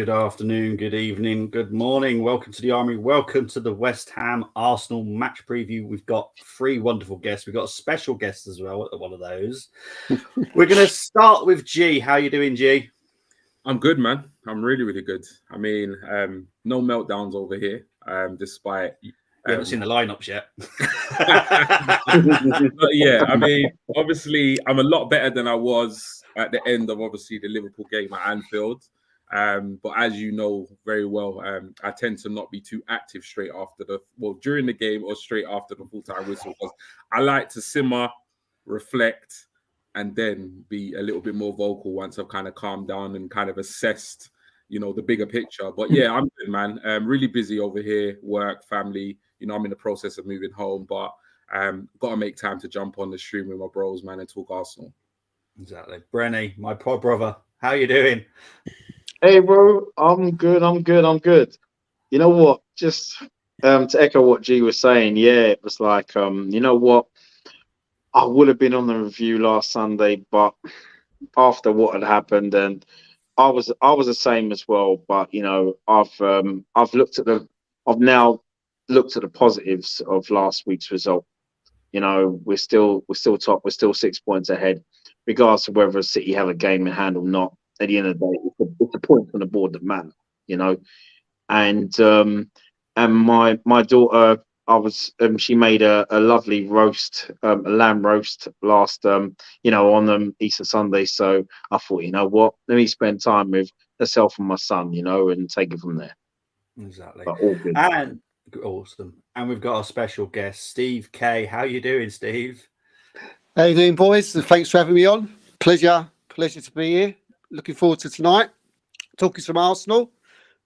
Good afternoon, good evening, good morning. Welcome to the Army. Welcome to the West Ham Arsenal match preview. We've got three wonderful guests. We've got a special guest as well at one of those. We're going to start with G. How you doing, G? I'm good, man. I'm really, really good. I mean, no meltdowns over here, despite... We haven't seen the lineups yet. But yeah, I mean, obviously, I'm a lot better than I was at the end of, obviously, the Liverpool game at Anfield. But as you know very well, I tend to not be too active straight after during the game or straight after the full-time whistle, because I like to simmer, reflect, and then be a little bit more vocal once I've kind of calmed down and kind of assessed, the bigger picture. But yeah, I'm good, man. Really busy over here, work, family. I'm in the process of moving home, but got to make time to jump on the stream with my bros, man, and talk Arsenal. Exactly. Brenny, my poor brother, how you doing? Hey, bro, I'm good. You know what? Just to echo what G was saying, yeah, it was like, you know what? I would have been on the review last Sunday, but after what had happened, and I was the same as well. But I've now looked at the positives of last week's result. We're still top. We're still 6 points ahead, regardless of whether City have a game in hand or not. At the end of the day, it's the points on the board that matter. And my daughter, she made a lovely roast, a lamb roast last on Easter Sunday. So I thought, you know what, let me spend time with herself and my son, and take it from there. Exactly. But all good. And awesome. And we've got our special guest, Steve Kay. How you doing, Steve? How you doing, boys? Thanks for having me on. Pleasure to be here. Looking forward to tonight. Talking some Arsenal.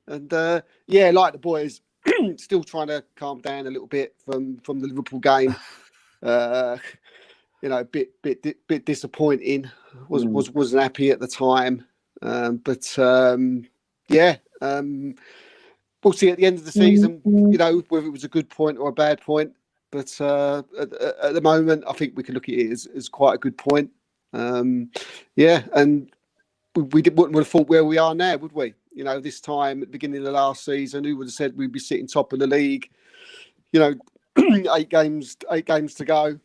And like the boys, still trying to calm down a little bit from the Liverpool game. Bit disappointing. Wasn't happy at the time. We'll see at the end of the season, whether it was a good point or a bad point. But at the moment, I think we can look at it as quite a good point. And we wouldn't have thought where we are now, would we? This time at the beginning of the last season, who would have said we'd be sitting top of the league? 8 games to go.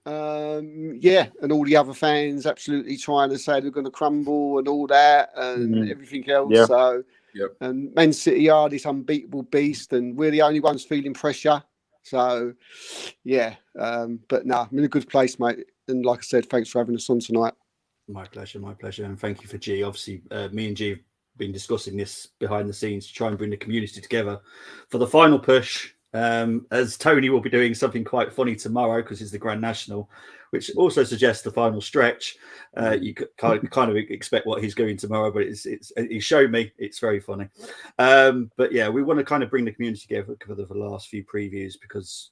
And all the other fans absolutely trying to say they're going to crumble and all that and everything else. Yeah. So, Yep. And Man City are this unbeatable beast, and we're the only ones feeling pressure. So, but no, I'm in a good place, mate. And like I said, thanks for having us on tonight. My pleasure. And thank you for G. Obviously, me and G have been discussing this behind the scenes to try and bring the community together for the final push. As Tony will be doing something quite funny tomorrow because it's the Grand National, which also suggests the final stretch. You kind of expect what he's doing tomorrow, but he showed me. It's very funny. But yeah, we want to kind of bring the community together for the last few previews because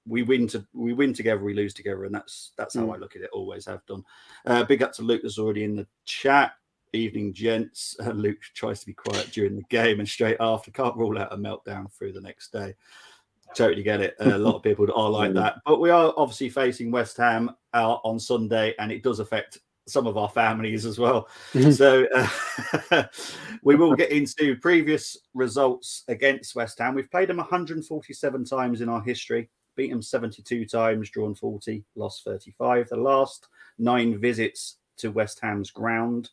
we win together, we lose together, and that's how I look at it. Always have done. Big up to Luke that's already in the chat. Evening, gents. Luke tries to be quiet during the game and straight after. Can't rule out a meltdown through the next day. Totally get it. A lot of people are like that. But we are obviously facing West Ham on Sunday, and it does affect some of our families as well. So we will get into previous results against West Ham. We've played them 147 times in our history, beat them 72 times, drawn 40, lost 35. The last 9 visits to West Ham's ground.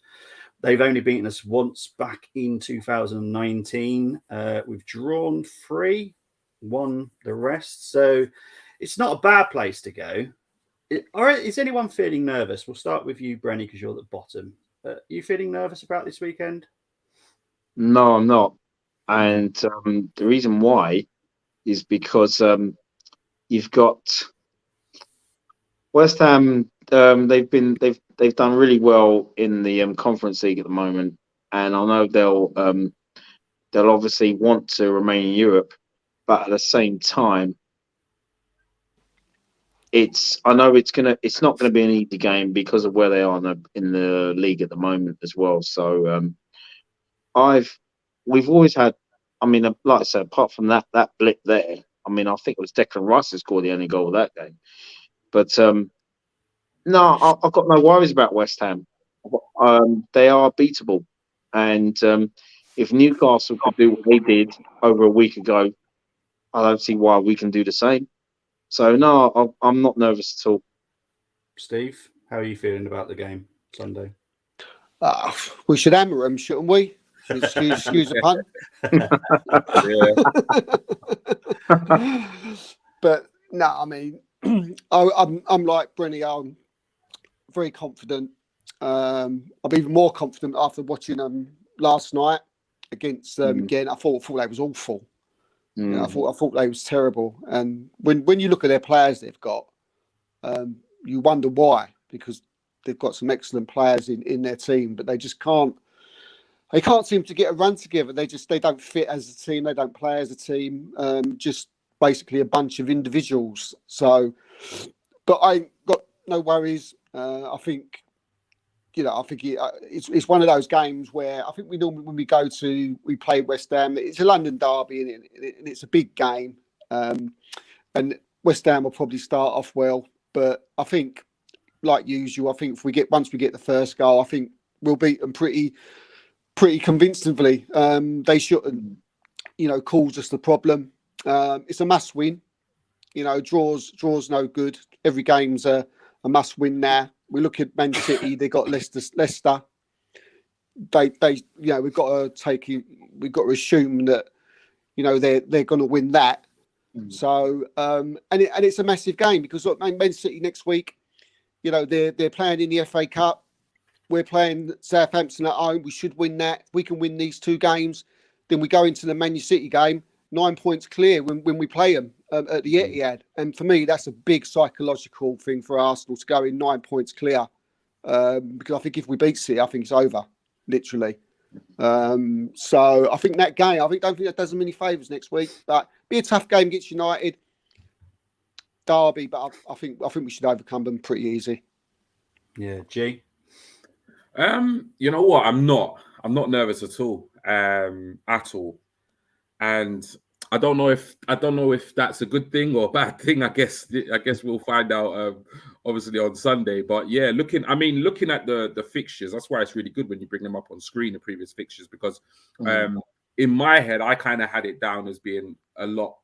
They've only beaten us once back in 2019. We've drawn 3, won the rest. So it's not a bad place to go. All right, is anyone feeling nervous? We'll start with you, Brenny, because you're at the bottom. Are you feeling nervous about this weekend? No, I'm not. And the reason why is because you've got West Ham. They've done really well in the Conference League at the moment, and I know they'll obviously want to remain in Europe, but at the same time, it's not gonna be an easy game because of where they are in the league at the moment as well. So we've always had. I mean, like I said, apart from that blip there, I mean, I think it was Declan Rice who scored the only goal of that game, but. No, I've got no worries about West Ham. They are beatable, and If Newcastle could do what they did over a week ago, I don't see why we can do the same. So no, I'm not nervous at all. Steve, how are you feeling about the game Sunday? We should hammer them, shouldn't we? Excuse the pun. But no, I mean, I'm like Brenny. I'm very confident. I'm even more confident after watching them last night against them again. I thought they was awful. You know, I thought they was terrible. And when you look at their players they've got, you wonder why, because they've got some excellent players in their team, but they just can't. They can't seem to get a run together. They don't fit as a team. They don't play as a team. Just basically a bunch of individuals. So, but I got no worries. I think, it's one of those games where I think we normally, when we play West Ham, it's a London derby and it's a big game. And West Ham will probably start off well, but I think, like usual, I think once we get the first goal, I think we'll beat them pretty convincingly. They shouldn't, cause us the problem. It's a must win. Draws no good. Every game's a must win now. We look at Man City. They got Leicester. We've got to assume that they're going to win that. So and it's a massive game because look, Man City next week. They're playing in the FA Cup. We're playing Southampton at home. We should win that. If we can win these two games, then we go into the Man City game 9 points clear when we play them at the Etihad. And for me, that's a big psychological thing for Arsenal to go in 9 points clear. Because I think if we beat City, I think it's over, literally. So I think that game, don't think that does them any favours next week. But be a tough game against United. Derby, but I think we should overcome them pretty easy. Yeah, G. You know what? I'm not nervous at all. And I don't know if that's a good thing or a bad thing. I guess we'll find out obviously on Sunday. But yeah, looking at the fixtures, that's why it's really good when you bring them up on screen, the previous fixtures, because in my head I kind of had it down as being a lot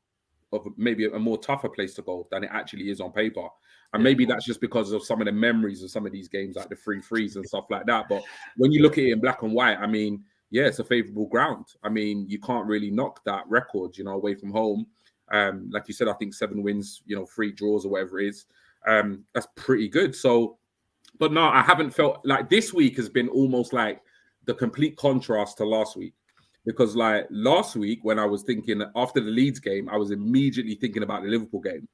of maybe a more tougher place to go than it actually is on paper. And maybe that's just because of some of the memories of some of these games, like the 3-3s and stuff like that. But when you look at it in black and white, I mean, yeah, it's a favourable ground. I mean, you can't really knock that record, away from home. Like you said, I think 7 wins, 3 draws or whatever it is. That's pretty good. So, but no, I haven't felt like this week has been almost like the complete contrast to last week. Because like last week, when I was thinking after the Leeds game, I was immediately thinking about the Liverpool game.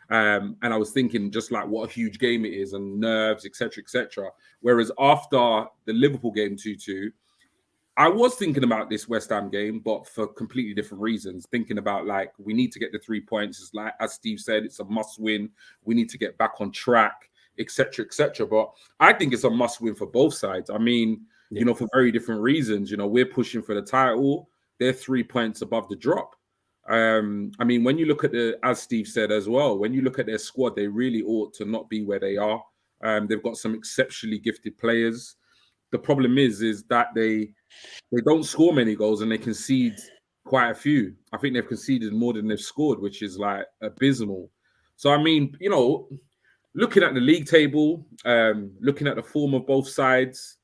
And I was thinking just like what a huge game it is and nerves, etc., etc. Whereas after the Liverpool game 2-2, I was thinking about this West Ham game, but for completely different reasons. Thinking about like we need to get the 3 points. It's like as Steve said, it's a must win. We need to get back on track, etc., etc. But I think it's a must win for both sides. I mean, for very different reasons. We're pushing for the title. They're 3 points above the drop. I mean, when you look at as Steve said as well, when you look at their squad, they really ought to not be where they are. They've got some exceptionally gifted players. The problem is that they don't score many goals and they concede quite a few. I think they've conceded more than they've scored, which is like abysmal. So, I mean, looking at the league table, looking at the form of both sides,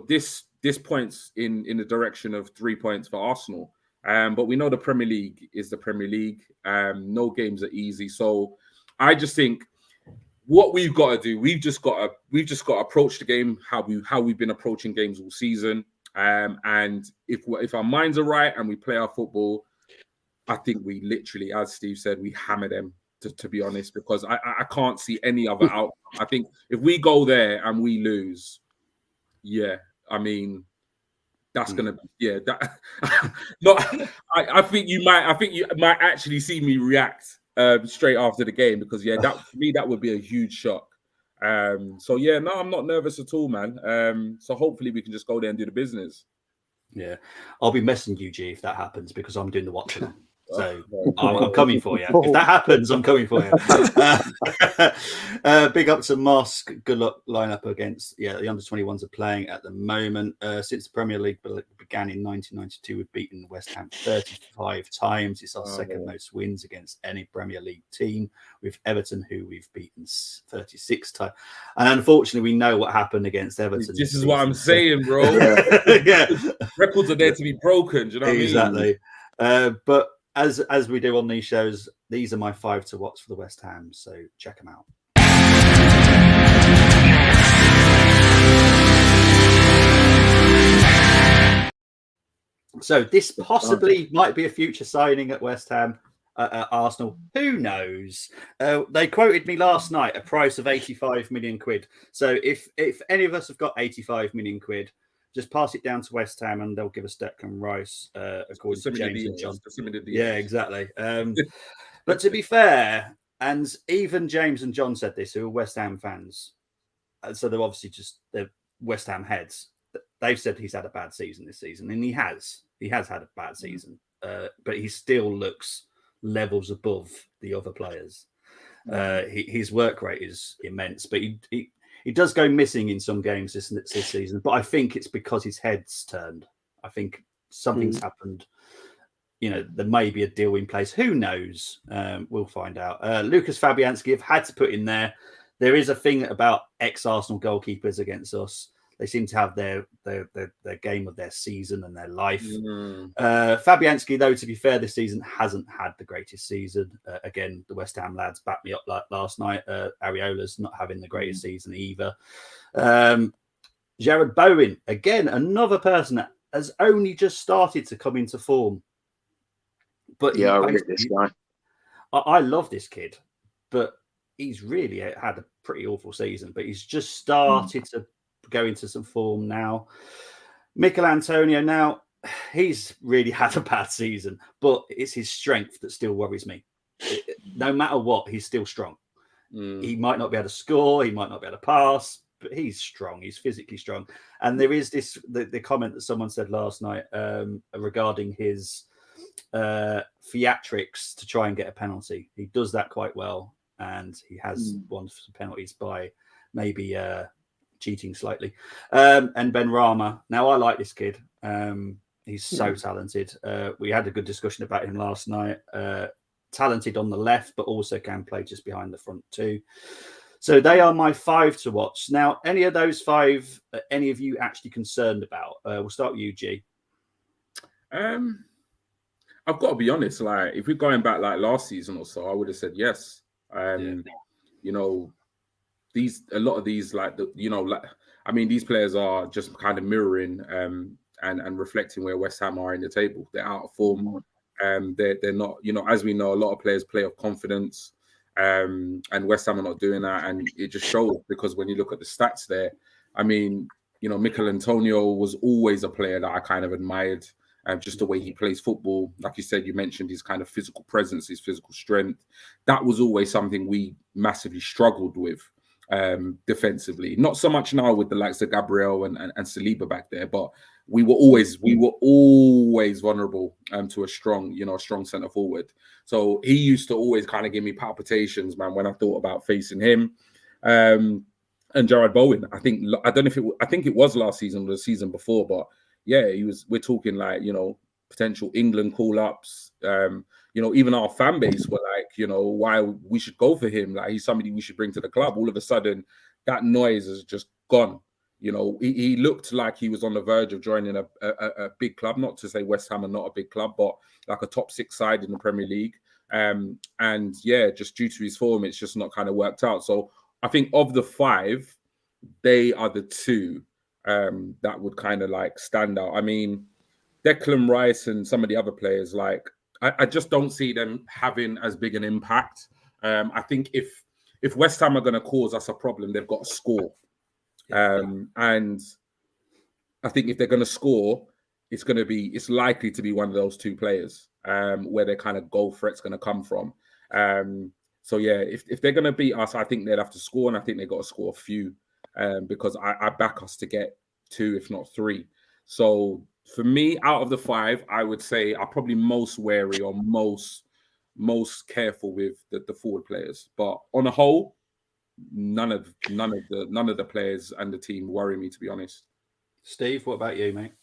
this points in the direction of 3 points for Arsenal. But we know the Premier League is the Premier League. No games are easy. So I just think what we've got to do, we've just got to approach the game how we've been approaching games all season. And if our minds are right and we play our football, I think we literally, as Steve said, we hammer them. To be honest, because I can't see any other outcome. I think if we go there and we lose, I mean, that's gonna that. I think you might actually see me react straight after the game because that for me that would be a huge shock. So no, I'm not nervous at all, man. So hopefully we can just go there and do the business. Yeah, I'll be messing you, G, if that happens because I'm doing the watching. So I'm coming for you. If that happens, I'm coming for you. Big up to Mosk. Good luck lineup against the under-21s are playing at the moment. Since the Premier League began in 1992. We've beaten West Ham 35 times. It's our second most wins against any Premier League team, with Everton, who we've beaten 36 times. And unfortunately, we know what happened against Everton. This is what I'm saying, bro. Yeah. Records are there to be broken. Do you know what I mean? Exactly. But as we do on these shows, these are my 5 to watch for the West Ham. So check them out. So this possibly might be a future signing at West Ham, at Arsenal. Who knows? They quoted me last night a price of 85 million quid. So if any of us have got 85 million quid, just pass it down to West Ham and they'll give us Declan Rice, according to James and John. Yeah, exactly. But to be fair, and even James and John said this, who are West Ham fans, so they're obviously they're West Ham heads. They've said he's had a bad season this season, and he has had a bad season, but he still looks levels above the other players. His work rate is immense, but he does go missing in some games this season. But I think it's because his head's turned. I think something's happened. You know, there may be a deal in place. Who knows? We'll find out. Lucas Fabianski have had to put in there. There is a thing about ex-Arsenal goalkeepers against us. They seem to have their game of their season and their life. Fabianski, though, to be fair, this season hasn't had the greatest season. Again, the West Ham lads backed me up like last night. Areola's not having the greatest season either. Jared Bowen, again, another person that has only just started to come into form. But yeah, I read this guy. I love this kid, but he's really had a pretty awful season. But he's just started to go into some form now. Mikel Antonio, now he's really had a bad season, but it's his strength that still worries me. No matter what, he's still strong. He might not be able to score, he might not be able to pass, but he's strong. He's physically strong. And there is the comment that someone said last night regarding his theatrics to try and get a penalty. He does that quite well, and he has won some penalties by maybe cheating slightly. And Ben Rama. Now, I like this kid. He's so talented. We had a good discussion about him last night. Talented on the left, but also can play just behind the front too. So they are my 5 to watch. Now, any of those 5, any of you actually concerned about? We'll start with you, G. I've got to be honest. Like, if we're going back like last season or so, I would have said yes. You know, a lot of these, like these players are just kind of mirroring and reflecting where West Ham are in the table. They're out of form. They're not, you know, as we know, a lot of players play off confidence, and West Ham are not doing that, and it just shows because when you look at the stats there, I mean, you know, Mikel Antonio was always a player that I kind of admired. Just the way he plays football. Like you said, you mentioned his kind of physical presence, his physical strength. That was always something we massively struggled with defensively. Not so much now with the likes of Gabriel and Saliba back there, but we were always vulnerable to a strong centre forward. So he used to always kind of give me palpitations, man, when I thought about facing him. And Jared Bowen, I think it was last season or the season before, but yeah, we're talking like, you know, potential England call-ups. You know, even our fan base were like, you know, why we should go for him. Like, he's somebody we should bring to the club. All of a sudden, that noise has just gone. You know, he looked like he was on the verge of joining a big club. Not to say West Ham are not a big club, but like a top 6 side in the Premier League. And yeah, just due to his form, it's just not kind of worked out. So I think of the 5, they are the 2 that would kind of like stand out. I mean, Declan Rice and some of the other players, like I just don't see them having as big an impact. I think if West Ham are going to cause us a problem, they've got to score. And I think if they're going to score, it's likely to be one of those 2 players where their kind of goal threat's going to come from. So yeah, if they're going to beat us, I think they'd have to score, and I think they've got to score a few. Because I back us to get 2, if not 3. So for me, out of the 5, I would say I'm probably most wary or most careful with the forward players. But on a whole, none of the players and the team worry me, to be honest. Steve, what about you, mate?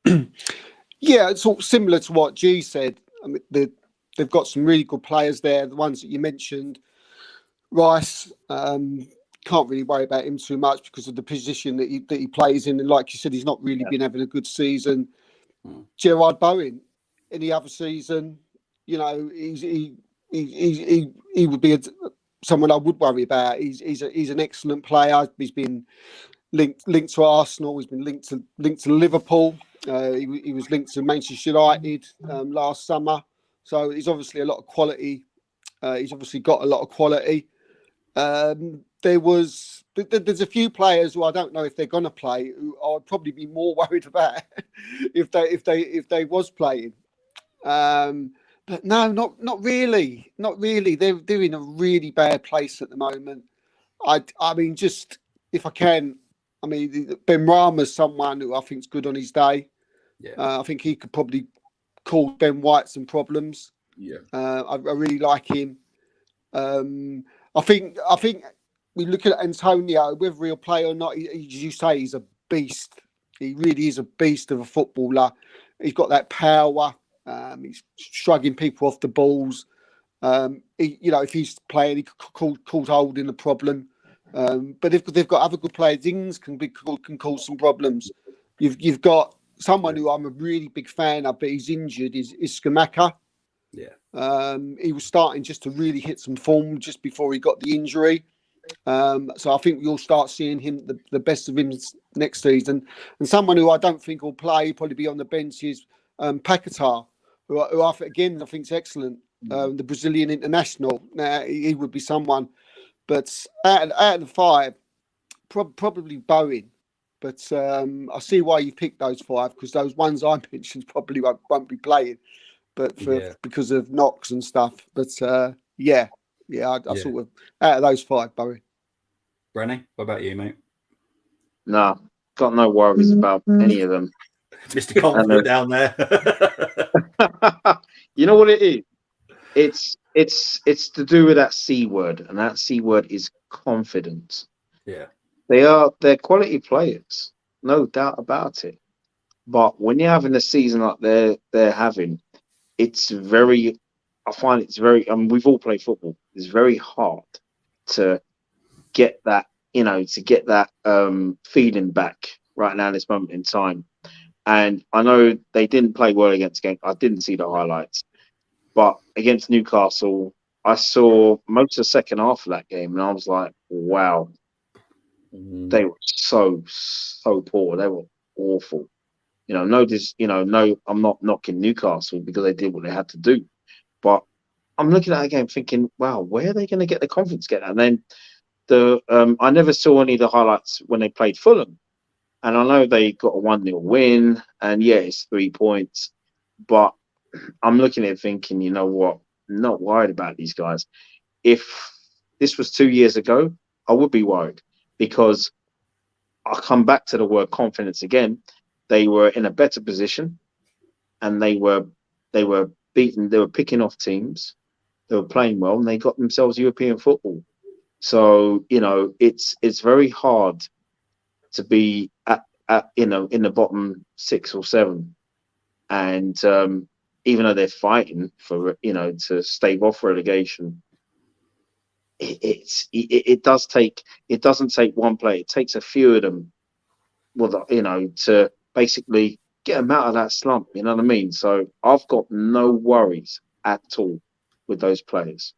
Yeah, it's sort of similar to what G said. I mean, they've got some really good players there. The ones that you mentioned, Rice, can't really worry about him too much because of the position that he plays in. And like you said, he's not really been having a good season. Gerard Bowen, any other season, you know, he would be someone I would worry about. He's an excellent player. He's been linked to Arsenal. He's been linked to Liverpool. He was linked to Manchester United last summer. So he's obviously a lot of quality. He's obviously got a lot of quality. There's a few players who I don't know if they're going to play, who I'd probably be more worried about if they was playing. But no, not really. They're in a really bad place at the moment. I mean, just if I can, I mean, Ben Rama's someone who I think is good on his day. Yeah. I think he could probably cause Ben White some problems. Yeah. I really like him. I think we look at Antonio, whether he'll play or not. As you say, he's a beast. He really is a beast of a footballer. He's got that power. He's shrugging people off the balls. If he's playing, he could cause holding the problem. But if they've got other good players, things can cause some problems. You've got someone who I'm a really big fan of, but he's injured. Is Skamaka. Yeah. He was starting just to really hit some form just before he got the injury. So I think you'll start seeing him the best of him next season. And someone who I don't think will play, probably be on the bench, is Paquetá, who I think is excellent. The Brazilian international. Now he would be someone, but out of the five, probably Bowen. But I see why you picked those five, because those ones I mentioned probably won't be playing, but because of knocks and stuff. But I sort of out of those five, Bowen. Brenny, what about you, mate? No, got no worries about any of them. Mr. Confident down there. You know what it is? It's to do with that C word, and that C word is confidence. Yeah. They're quality players, no doubt about it. But when you're having a season like they're having, it's very. I find it's very. We've all played football. It's very hard to get that, feeling back right now in this moment in time. And I know they didn't play well against Genk. I didn't see the highlights, but against Newcastle, I saw most of the second half of that game, and I was like, wow. They were so poor. They were awful. I'm not knocking Newcastle because they did what they had to do, but I'm looking at that game thinking, wow, where are they going to get the confidence to get that? And then I never saw any of the highlights when they played Fulham, and I know they got a 1-0 win, and yeah, it's 3 points, but I'm looking at it thinking, you know what? I'm not worried about these guys. If this was 2 years ago, I would be worried, because I'll come back to the word confidence again. They were in a better position, and they were beaten. They were picking off teams. They were playing well, and they got themselves European football. So it's very hard to be at in the bottom 6 or 7, and even though they're fighting for to stave off relegation, it doesn't take one player. It takes a few of them, to basically get them out of that slump. You know what I mean? So I've got no worries at all with those players.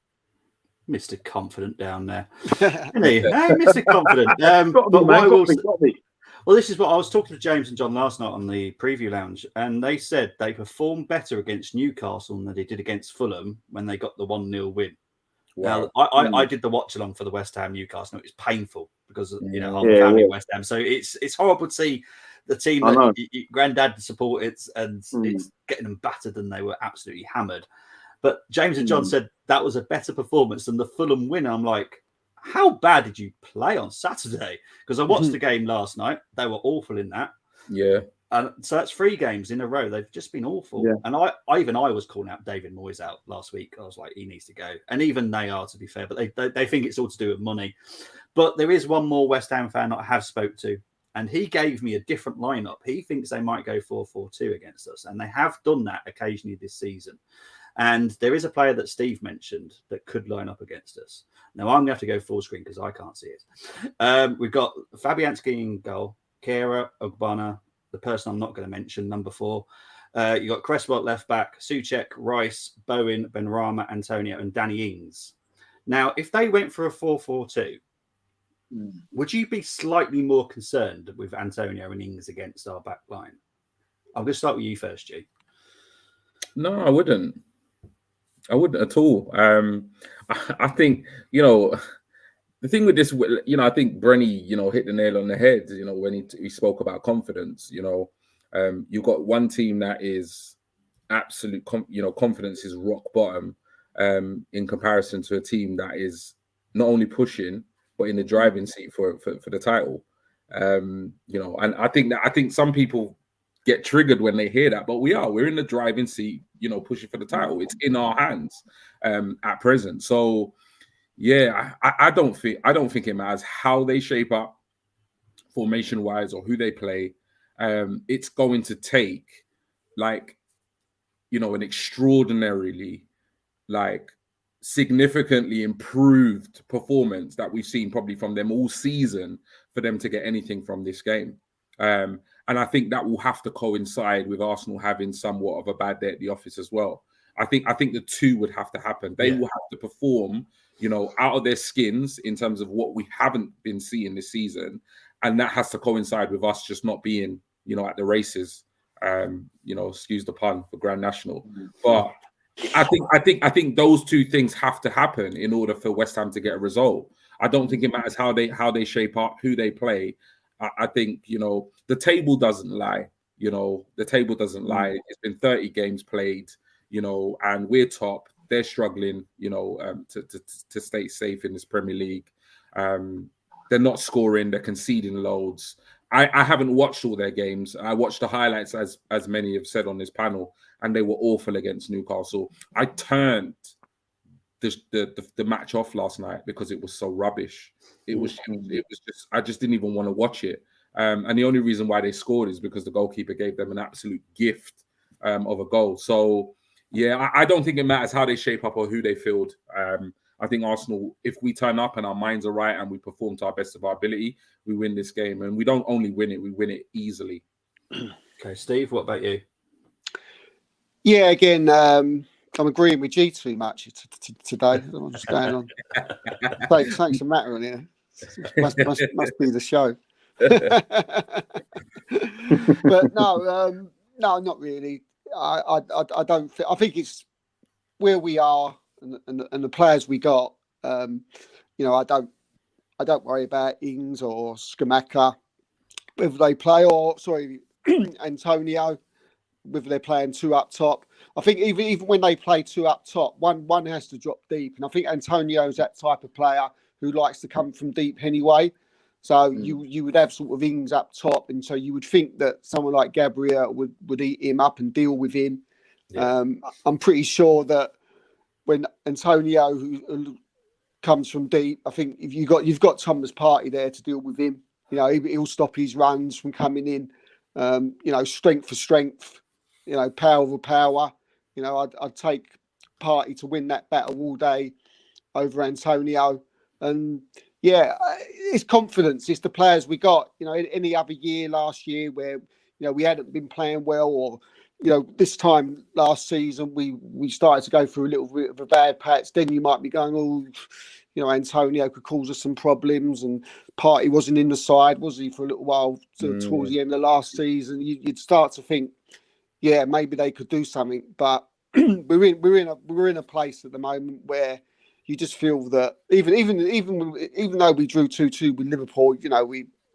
Mr. Confident down there. Hey, Mr. Confident. Well, this is what I was talking to James and John last night on the preview lounge, and they said they performed better against Newcastle than they did against Fulham when they got the 1-0 win. Wow. Now, I did the watch along for the West Ham Newcastle. It was painful because I'm family West Ham, so it's horrible to see the team that Granddad supported and it's getting them battered, and they were absolutely hammered. But James and John said that was a better performance than the Fulham win. I'm like, how bad did you play on Saturday? Because I watched the game last night. They were awful in that. Yeah. And so that's 3 games in a row. They've just been awful. Yeah. And I was calling out David Moyes out last week. I was like, he needs to go. And even they are, to be fair. But they think it's all to do with money. But there is one more West Ham fan that I have spoke to. and he gave me a different lineup. He thinks they might go 4-4-2 against us, and they have done that occasionally this season. And there is a player that Steve mentioned that could line up against us. Now, I'm going to have to go full screen because I can't see it. We've got Fabianski in goal, Kera, Ogbonna, the person I'm not going to mention, number 4. You got Cresswell at left back, Souček, Rice, Bowen, Benrahma, Antonio, and Danny Ings. Now, if they went for a 4-4-2, would you be slightly more concerned with Antonio and Ings against our back line? I'm going to start with you first, G. No, I wouldn't. I wouldn't at all. I think, the thing with this, I think Brenny, hit the nail on the head, when he spoke about confidence. You've got one team that is absolute, confidence is rock bottom in comparison to a team that is not only pushing, but in the driving seat for the title. And I think some people get triggered when they hear that, but we're in the driving seat, pushing for the title. It's in our hands at present. So yeah, I don't think it matters how they shape up formation wise or who they play. It's going to take an extraordinarily significantly improved performance that we've seen probably from them all season for them to get anything from this game. And I think that will have to coincide with Arsenal having somewhat of a bad day at the office as well. I think the two would have to happen. They will have to perform, out of their skins in terms of what we haven't been seeing this season. And that has to coincide with us just not being, at the races, excuse the pun, for Grand National. But I think those two things have to happen in order for West Ham to get a result. I don't think it matters how they shape up, who they play. I think, the table doesn't lie. The table doesn't lie. It's been 30 games played, and we're top. They're struggling, to stay safe in this Premier League. They're not scoring. They're conceding loads. I haven't watched all their games. I watched the highlights, as many have said on this panel, and they were awful against Newcastle. I turned the match off last night because it was so rubbish. It was just, I just didn't even want to watch it. And the only reason why they scored is because the goalkeeper gave them an absolute gift of a goal. So yeah, I don't think it matters how they shape up or who they field. I think Arsenal, if we turn up and our minds are right and we perform to our best of our ability, we win this game. And we don't only win it, we win it easily. Okay, Steve, what about you? Yeah, again, I'm agreeing with G too much today. I don't know what's going on. Thanks for matter on here. Must be the show. But no, not really. I don't think. I think it's where we are and the players we got. I don't worry about Ings or Skamaka, whether they play Antonio, whether they're playing 2 up top. I think even when they play 2 up top, one has to drop deep, and I think Antonio's that type of player who likes to come from deep anyway. So you would have sort of Ings up top, and so you would think that someone like Gabriel would eat him up and deal with him. Yeah. I'm pretty sure that when Antonio who comes from deep, I think if you've got Thomas Partey there to deal with him. He'll stop his runs from coming in. Strength for strength. Power for power. I'd take Partey to win that battle all day over Antonio. And yeah, it's confidence. It's the players we got. Any other year last year where we hadn't been playing well, or this time last season we started to go through a little bit of a bad patch. Then you might be going, Antonio could cause us some problems, and Partey wasn't in the side, was he, for a little while towards the end of last season? You'd start to think, yeah, maybe they could do something. But we're in a place at the moment where you just feel that even though we drew 2-2 with Liverpool,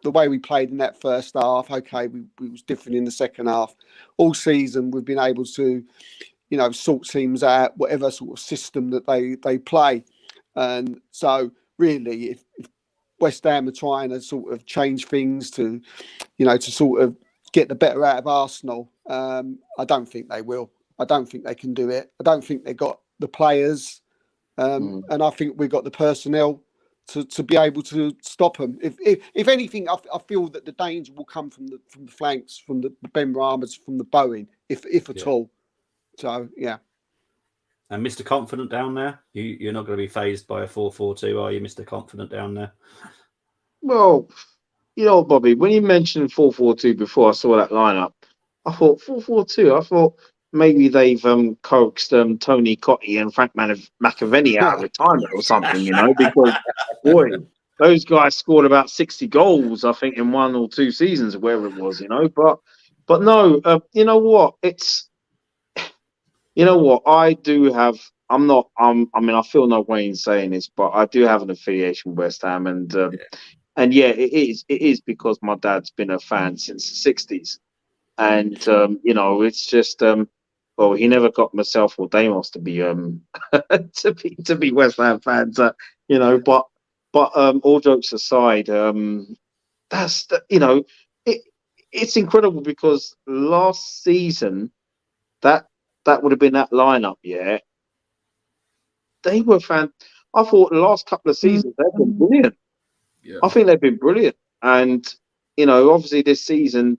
the way we played in that first half, okay, we was different in the second half. All season we've been able to, sort teams out, whatever sort of system that they play. And so really, if West Ham are trying to sort of change things to sort of get the better out of Arsenal, I don't think they will. I don't think they can do it. I don't think they've got the players. And I think we've got the personnel to be able to stop them. If anything, I feel that the danger will come from the flanks, from the Ben Ramas, from the Bowen, if at all. So yeah. And Mr. Confident down there, you're not going to be phased by a 4-4-2, are you, Mr. Confident down there? Well, you know, Bobby, when you mentioned 4-4-2 before, I saw that lineup. I thought 4-4-2. I thought maybe they've coaxed Tony Cottee and Frank McAvenny out of retirement or something, you know, because boy, those guys scored about 60 goals, I think, in 1 or 2 seasons, or wherever it was, you know. But no, you know what? You know what? I do have. I'm not. I mean, I feel no way in saying this, but I do have an affiliation with West Ham, and yeah, it is. It is because my dad's been a fan since the '60s, and you know, it's just well, he never got myself or Damos to be to be West Ham fans, you know. But all jokes aside, that's you know, it's incredible because last season that would have been that lineup, yeah. They were I thought the last couple of seasons they've been brilliant. Yeah. I think they've been brilliant. And, you know, obviously this season,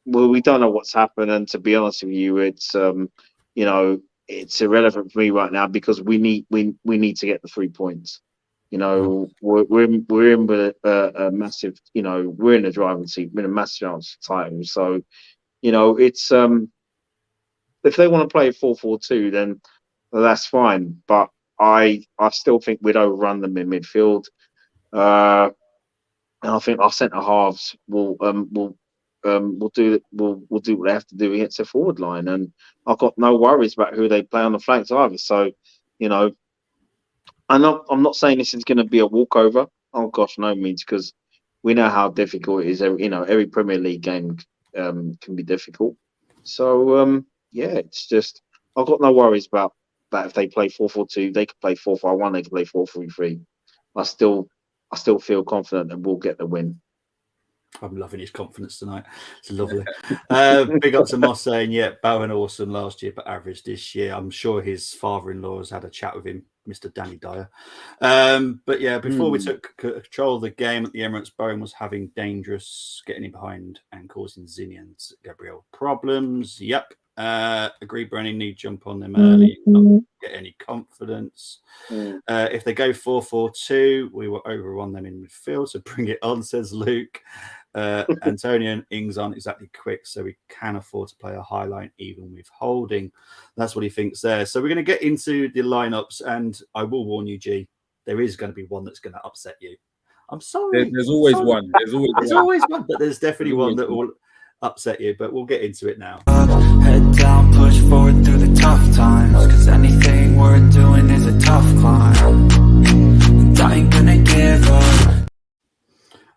well, we don't know what's happened. And to be honest with you, it's you know, it's irrelevant for me right now because we need to get the 3 points. You know, we're in with a massive, you know, we're in the driving seat, we're in a massive chance for title. So, you know, it's if they want to play 4-4-2, then that's fine. But I still think we'd overrun them in midfield. And I think our centre halves will do what they have to do against the forward line. And I've got no worries about who they play on the flanks either. So, you know, I'm not saying this is going to be a walkover. Oh gosh, no means, because we know how difficult it is. You know, every Premier League game can be difficult. So yeah, it's just I've got no worries about that. If they play 4-4-2, they could play 4-5-1, they could play 4-3-3. I still feel confident that we'll get the win. I'm loving his confidence tonight. It's lovely. Big up to Moss saying, yeah, Bowen awesome last year, but average this year. I'm sure his father-in-law has had a chat with him, Mr. Danny Dyer. But yeah, before we took control of the game at the Emirates, Bowen was having dangerous, getting in behind and causing Zinni and Gabriel problems. Yep. Agree, Brenny, need to jump on them early, not get any confidence. If they go 4-4-2, we will overrun them in midfield. So bring it on, says Luke. Antonio and Ings aren't exactly quick, so we can afford to play a high line even with holding. That's what he thinks there. So we're going to get into the lineups, and I will warn you, G, there is going to be one that's going to upset you. I'm sorry. There's always one. There's always one, but there's definitely one that will upset you. But we'll get into it now. Head down, push forward through the tough times, cause anything worth doing is a tough climb, and I ain't gonna give up.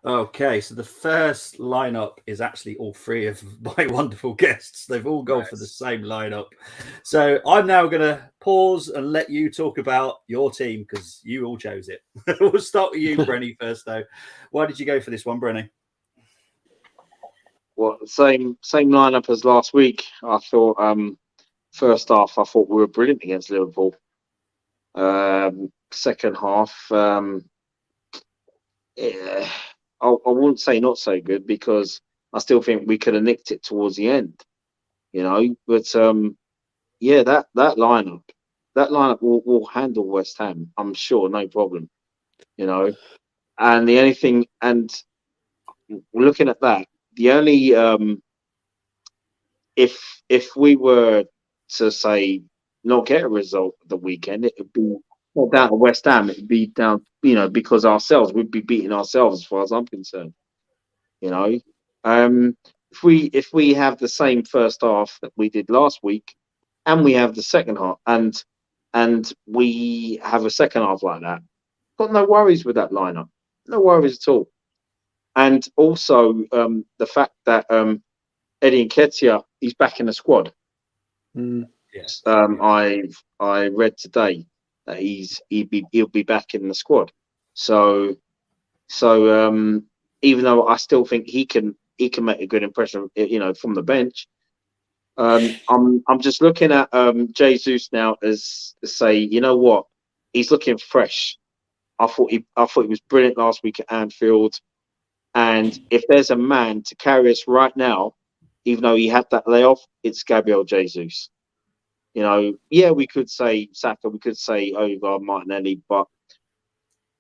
Okay, so the first lineup is actually all 3 of my wonderful guests. They've all gone for the same lineup. So I'm now going to pause and let you talk about your team because you all chose it. We'll start with you, Brenny, first, though. Why did you go for this one, Brenny? Well, same lineup as last week. I thought first half, I thought we were brilliant against Liverpool. Second half, yeah, I wouldn't say not so good because I still think we could have nicked it towards the end, you know. But yeah, that lineup will handle West Ham, I'm sure, no problem, you know. And looking at that, the only if we were to say not get a result at the weekend, it would be not down to West Ham. It would be down, you know, because we'd be beating ourselves as far as I'm concerned. You know, if we have the same first half that we did last week, and we have the second half, and we have a second half like that, got no worries with that lineup, no worries at all. And also the fact that Eddie Nketiah, he's back in the squad. Yes. I read today that he'll be back in the squad. So even though I still think he can make a good impression, you know, from the bench. I'm just looking at Jesus now as say, you know what, he's looking fresh. I thought he was brilliant last week at Anfield. And if there's a man to carry us right now, even though he had that layoff, it's Gabriel Jesus. You know, yeah, we could say Saka, we could say Odegaard, Martinelli, but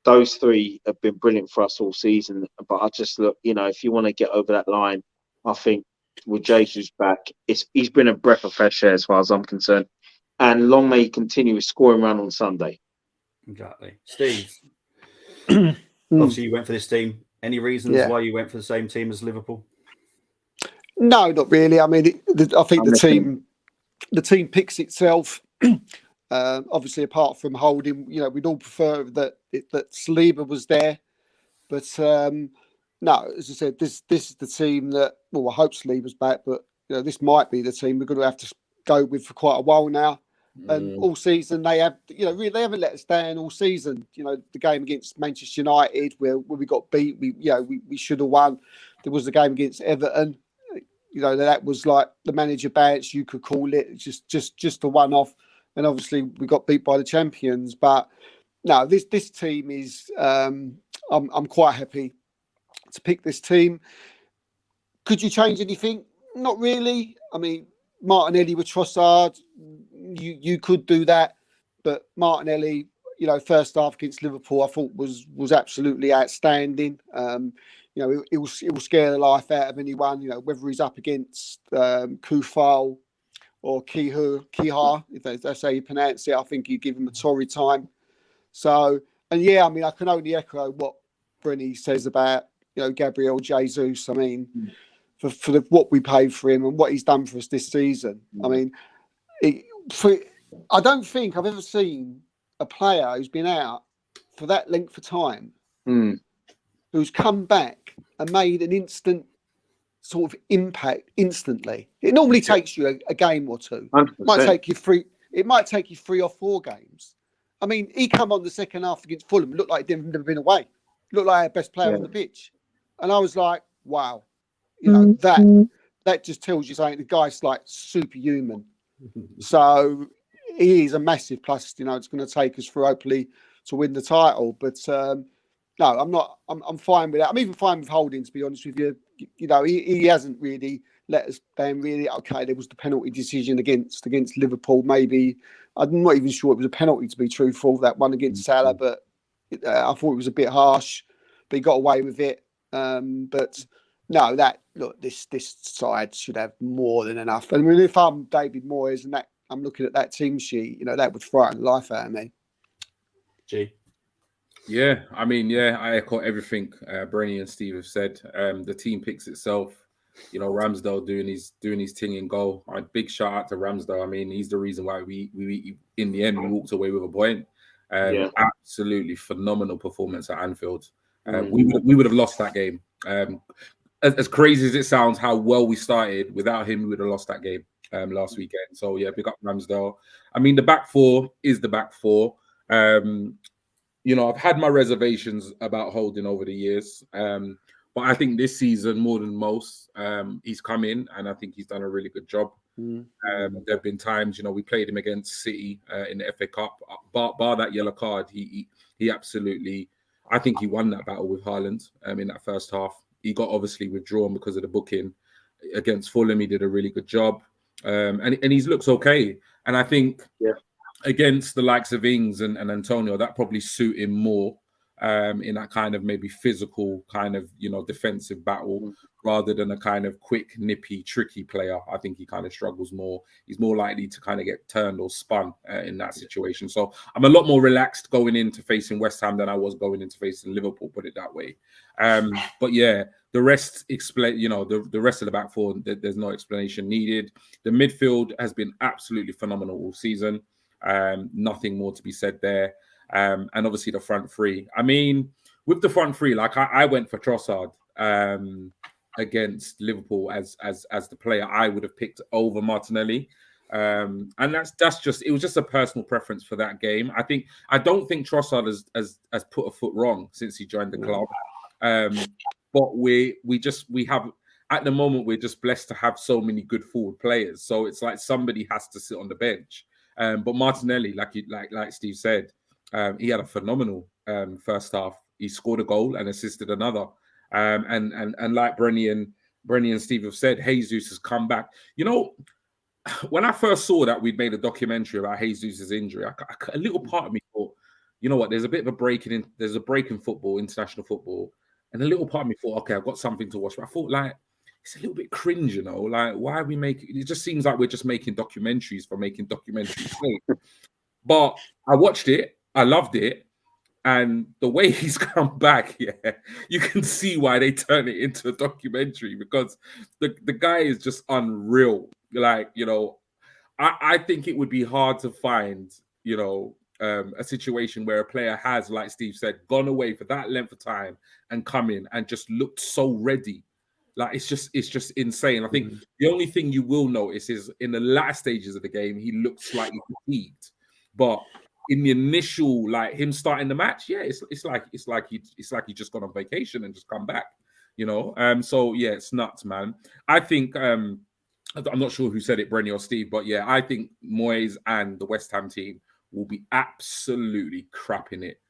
those three have been brilliant for us all season. But I just look, you know, if you want to get over that line, I think with Jesus back, he's been a breath of fresh air as far as I'm concerned. And long may he continue his scoring run on Sunday. Exactly. Steve, obviously you went for this team. Any reasons Yeah. why you went for the same team as Liverpool? No, not really. I mean, I think the team picks itself. Obviously, apart from Holding, you know, we'd all prefer that Saliba was there. But no, as I said, this is the team that, well, I hope Saliba's back, but you know, this might be the team we're going to have to go with for quite a while now. And all season they have, you know, really they haven't let us down all season. You know, the game against Manchester United where we got beat, we should have won. There was the game against Everton. You know, that was like the manager bounce, you could call it, just a one-off. And obviously we got beat by the champions. But no, this team is I'm quite happy to pick this team. Could you change anything? Not really. I mean, Martinelli with Trossard, you could do that, but Martinelli, you know, first half against Liverpool, I thought was absolutely outstanding. You know, it will scare the life out of anyone. You know, whether he's up against Kufal or Kiha, if that's how you pronounce it, I think you give him a torrid time. So, and yeah, I mean, I can only echo what Brenny says about, you know, Gabriel Jesus. I mean, for what we paid for him and what he's done for us this season. I mean, I don't think I've ever seen a player who's been out for that length of time, who's come back and made an instant sort of impact instantly. It normally takes you a game or two. 100%. It might take you 3 or 4 games. I mean, he come on the second half against Fulham, looked like he'd never been away. Looked like our best player on the pitch. And I was like, wow. You know, that just tells you something. The guy's like superhuman. So he is a massive plus. You know, it's going to take us through hopefully to win the title. But no, I'm not. I'm fine with that. I'm even fine with Holding, to be honest with you. You know, he hasn't really let us down. Really, okay, there was the penalty decision against Liverpool. Maybe I'm not even sure it was a penalty, to be truthful. That one against Salah, but I thought it was a bit harsh. But he got away with it. But no, this side should have more than enough. I mean, if I'm David Moyes and that I'm looking at that team sheet, you know, that would frighten the life out of me. G. Yeah, I mean, yeah, I echo everything Brenny and Steve have said. The team picks itself. You know, Ramsdale doing his thing in goal. Big shout out to Ramsdale. I mean, he's the reason why we in the end we walked away with a point. Absolutely phenomenal performance at Anfield. We would have lost that game. As crazy as it sounds, how well we started, without him, we would have lost that game last weekend. So yeah, big up Ramsdale. I mean, the back four is the back four. You know, I've had my reservations about Holding over the years, but I think this season, more than most, he's come in and I think he's done a really good job. There have been times, you know, we played him against City in the FA Cup. Bar that yellow card, he absolutely, I think he won that battle with Haaland in that first half. He got obviously withdrawn because of the booking. Against Fulham, he did a really good job. And he looks okay. And I think against the likes of Ings and Antonio, that probably suit him more in that kind of maybe physical kind of, you know, defensive battle rather than a kind of quick, nippy, tricky player. I think he kind of struggles more. He's more likely to kind of get turned or spun in that situation. So I'm a lot more relaxed going into facing West Ham than I was going into facing Liverpool, put it that way. But yeah, the rest explain, you know, the rest of the back four, there's no explanation needed. The midfield has been absolutely phenomenal all season. Nothing more to be said there. And obviously the front three. I mean, with the front three, like I went for Trossard against Liverpool as the player I would have picked over Martinelli. And that's just, it was just a personal preference for that game. I don't think Trossard has put a foot wrong since he joined the club. But we have, at the moment, we're just blessed to have so many good forward players. So it's like somebody has to sit on the bench. But Martinelli, like Steve said, he had a phenomenal first half. He scored a goal and assisted another. And like Brenny and Steve have said, Jesus has come back. You know, when I first saw that we'd made a documentary about Jesus' injury, a little part of me thought, you know what, there's a bit of a break in football, international football, and a little part of me thought, okay, I've got something to watch. But I thought, like, it's a little bit cringe, you know, like, why are we making? It just seems like we're just making documentaries for making documentaries. But I watched it, I loved it, and the way he's come back, yeah, you can see why they turn it into a documentary, because the guy is just unreal. Like, you know, I think it would be hard to find, you know, a situation where a player has, like Steve said, gone away for that length of time and come in and just looked so ready. Like, it's just insane. I think the only thing you will notice is in the latter stages of the game, he looked slightly fatigued, but in the initial, like him starting the match, yeah, it's like he just gone on vacation and just come back, you know. So yeah, it's nuts, man. I think I'm not sure who said it, Brenny or Steve, but yeah, I think Moyes and the West Ham team will be absolutely crapping it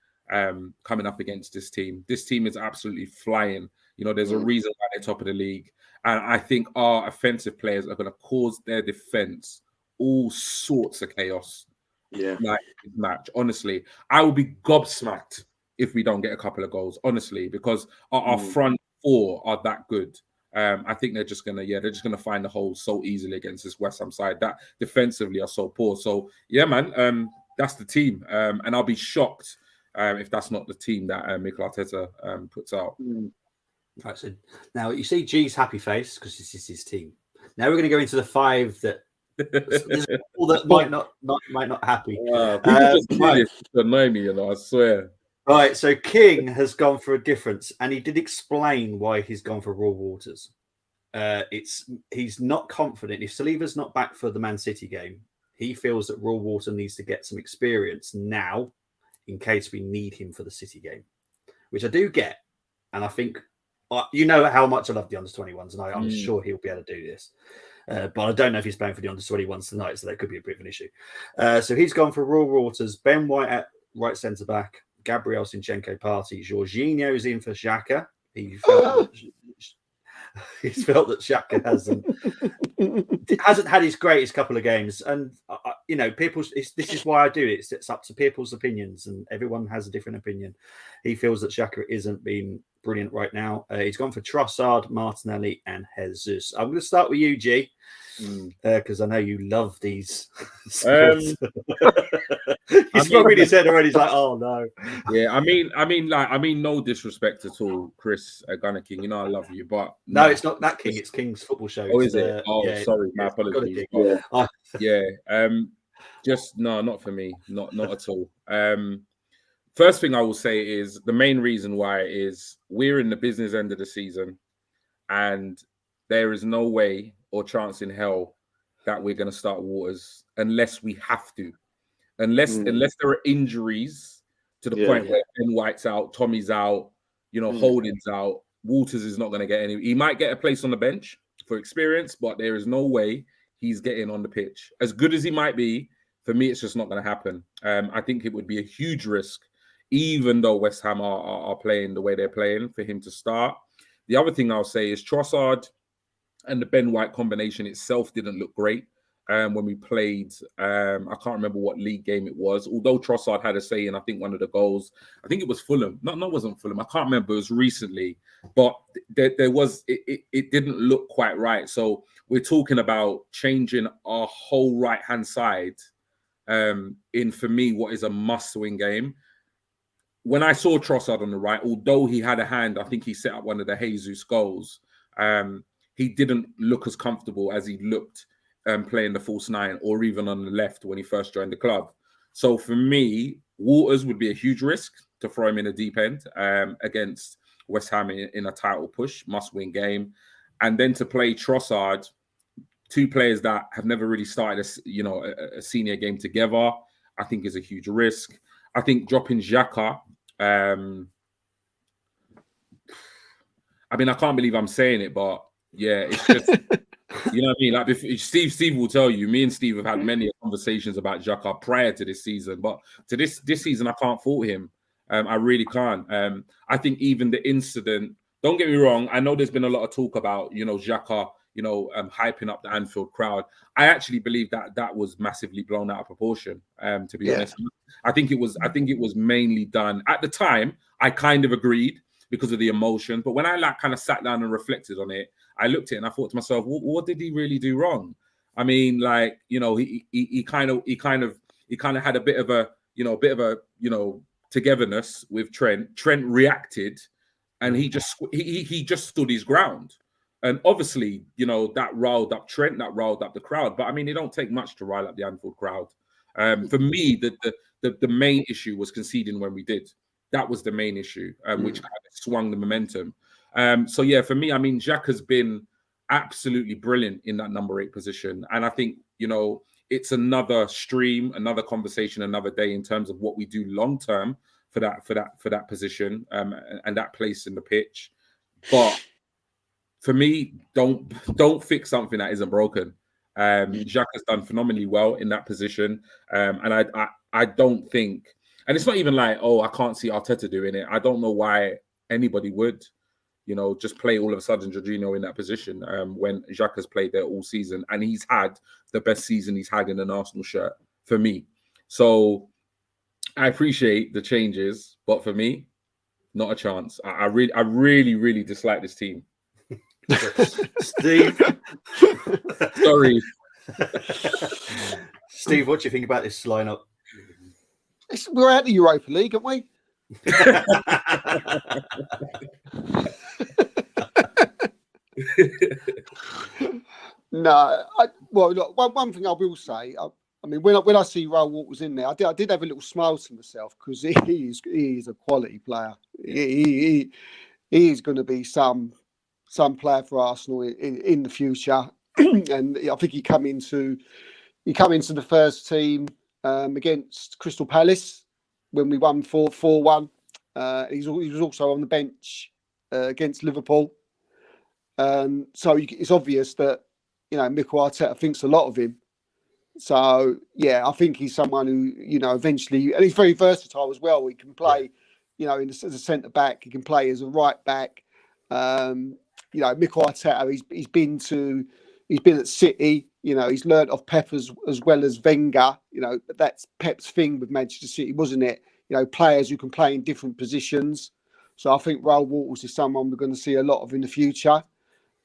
coming up against this team. This team is absolutely flying. You know, there's a reason why they're top of the league, and I think our offensive players are going to cause their defense all sorts of chaos. Yeah, Like this match, honestly, I will be gobsmacked if we don't get a couple of goals, honestly, because our front four are that good. I think they're just gonna find the hole so easily against this West Ham side that defensively are so poor. So yeah, man, that's the team, and I'll be shocked if that's not the team that Mikel Arteta puts out. Right, so now you see G's happy face because this is his team. Now we're going to go into the five that. There's people that might not happy. People just do this to annoy me, you know, I swear. Right, so King has gone for a difference, and he did explain why he's gone for Raw Waters. He's not confident. If Saliba's not back for the Man City game, he feels that Raw Water needs to get some experience now in case we need him for the City game, which I do get. And I think, you know how much I love the under-21s, and I'm sure he'll be able to do this. But I don't know if he's playing for the under-21s tonight, so that could be a bit of an issue. So he's gone for Raw Waters, Ben White at right centre-back, Gabriel Sinchenko party, Jorginho's in for Xhaka. He's felt that Xhaka hasn't had his greatest couple of games, and you know, this is why I do it. It's up to people's opinions, and everyone has a different opinion. He feels that Xhaka isn't being brilliant right now. He's gone for Trossard, Martinelli, and Jesus. I'm going to start with you, G, because I know you love these. He's probably his head already. He's like, oh no. Yeah, I mean, no disrespect at all, Chris Gunner King. You know I love you, but no, it's not that King. It's King's football show. Oh, is it? Yeah, sorry, my apologies. Just no, not for me, not at all. First thing I will say is the main reason why is we're in the business end of the season, and there is no way or chance in hell that we're going to start Waters unless we have to, unless there are injuries to the point where Ben White's out, Tommy's out, you know, Holding's out. Waters is not going to get any. He might get a place on the bench for experience, but there is no way he's getting on the pitch. As good as he might be, for me, it's just not going to happen. I think it would be a huge risk, even though West Ham are playing the way they're playing, for him to start. The other thing I'll say is Trossard and the Ben White combination itself didn't look great when we played. I can't remember what league game it was, although Trossard had a say in, I think, one of the goals. I think it was Fulham. No, it wasn't Fulham. I can't remember. It was recently. But there was, it didn't look quite right. So we're talking about changing our whole right-hand side in, for me, what is a must-win game. When I saw Trossard on the right, although he had a hand, I think he set up one of the Jesus goals. He didn't look as comfortable as he looked playing the false nine, or even on the left when he first joined the club. So for me, Waters would be a huge risk to throw him in the deep end against West Ham in a title push, must-win game, and then to play Trossard, two players that have never really started a senior game together, I think is a huge risk. I think dropping Xhaka. I mean, I can't believe I'm saying it, but yeah, it's just You know what I mean? Like Steve will tell you, me and Steve have had many conversations about Xhaka prior to this season, but to this season, I can't fault him. I really can't. I think even the incident, don't get me wrong, I know there's been a lot of talk about, Xhaka, hyping up the Anfield crowd. I actually believe that was massively blown out of proportion, to be honest. I think it was mainly done at the time. I kind of agreed because of the emotion, but when I kind of sat down and reflected on it, I looked at it and I thought to myself, what did he really do wrong? I mean, he kind of had a bit of a togetherness with Trent. Trent reacted, and he just stood his ground. And obviously, that riled up Trent, that riled up the crowd. But I mean, it don't take much to rile up the Anfield crowd. For me, the main issue was conceding when we did. That was the main issue, which kind of swung the momentum. So yeah, for me, I mean, Xhaka has been absolutely brilliant in that number 8 position, and I think it's another stream, another conversation, another day in terms of what we do long term for that position and that place in the pitch. But for me, don't fix something that isn't broken. Xhaka's done phenomenally well in that position, and I don't think, and it's not even like, oh, I can't see Arteta doing it. I don't know why anybody would. Just play all of a sudden Jorginho in that position when Xhaka's played there all season, and he's had the best season he's had in an Arsenal shirt for me. So I appreciate the changes, but for me, not a chance. I really dislike this team. Steve, sorry, Steve, what do you think about this lineup? We're out of the Europa League, aren't we? No, look, one thing I will say, I mean, when I see Raul Walters in there, I did have a little smile to myself because he is a quality player. He is going to be some player for Arsenal in the future, and I think he come into the first team against Crystal Palace when we won 4-1. He was also on the bench against Liverpool. So it's obvious that Mikel Arteta thinks a lot of him. So yeah, I think he's someone who eventually, and he's very versatile as well. He can play, as a centre back. He can play as a right back. Mikel Arteta, he's been at City. He's learnt off Pep as well as Wenger. That's Pep's thing with Manchester City, wasn't it? Players who can play in different positions. So I think Raul Walters is someone we're going to see a lot of in the future.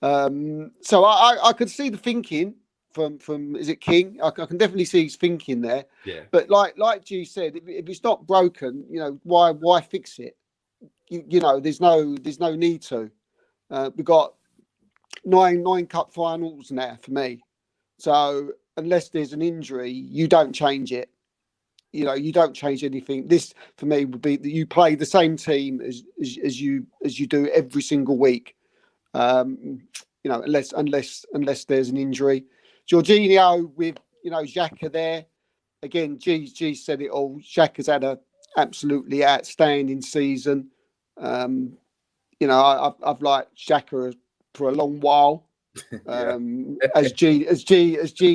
So I could see the thinking from is it King? I can definitely see his thinking there. Yeah. But like G said, if it's not broken, why fix it? There's no need to. We've got nine cup finals now for me. So unless there's an injury, you don't change it. You don't change anything. This for me would be that you play the same team as you do every single week. Unless there's an injury. Jorginho with Xhaka there. Again, G said it all. Xhaka's had a absolutely outstanding season. I've liked Xhaka for a long while. As G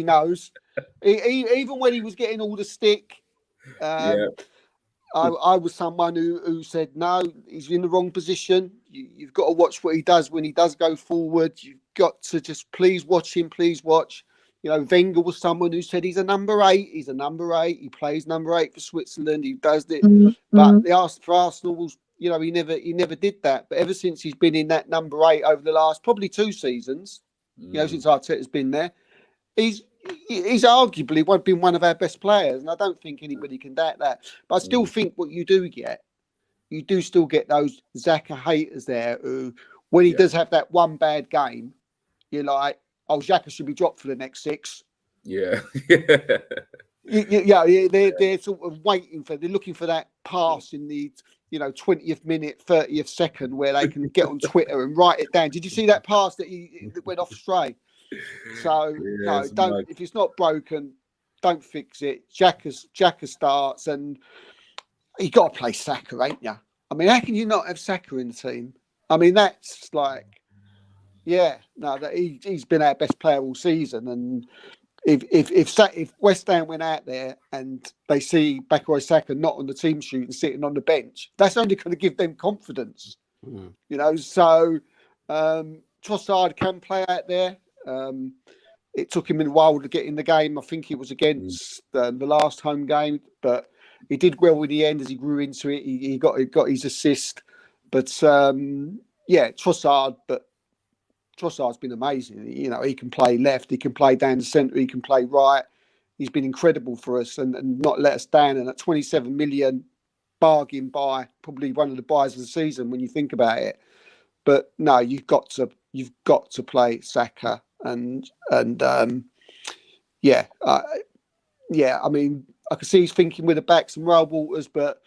knows. Even when he was getting all the stick. I was someone who said, no, he's in the wrong position. You've got to watch what he does when he does go forward. You've got to just please watch him, please watch. Wenger was someone who said he's a number 8. He's a number 8. He plays number 8 for Switzerland. He does it. Mm-hmm. But they asked for Arsenal, he never did that. But ever since he's been in that number 8 over the last probably 2 seasons, since Arteta's been there, he's arguably been one of our best players, and I don't think anybody can doubt that. But I still think what you do still get those Xhaka haters there who, when he does have that one bad game, you're like, oh, Xhaka should be dropped for the next 6. Yeah. They're sort of they're looking for that pass in the 20th minute, 30th second where they can get on Twitter and write it down. Did you see that pass that went off straight? So don't. If it's not broken, don't fix it. Xhaka starts, and you got to play Saka, ain't you? I mean, how can you not have Saka in the team? I mean, that's like, Yeah, no, that he's been our best player all season, and if West Ham went out there and they see Bukayo Saka not on the team sheet and sitting on the bench, that's only going to give them confidence, you know. So Trossard can play out there. It took him a while to get in the game. I think it was against the last home game, but he did well in the end as he grew into it. He got his assist, but yeah, Trossard, but. Trossard's been amazing. You know, he can play left, he can play down the centre, he can play right. He's been incredible for us and not let us down. And at 27 million, bargain buy, probably one of the buys of the season when you think about it. But no, you've got to play Saka and yeah. I mean, I can see he's thinking with the backs and Rail Waters, but.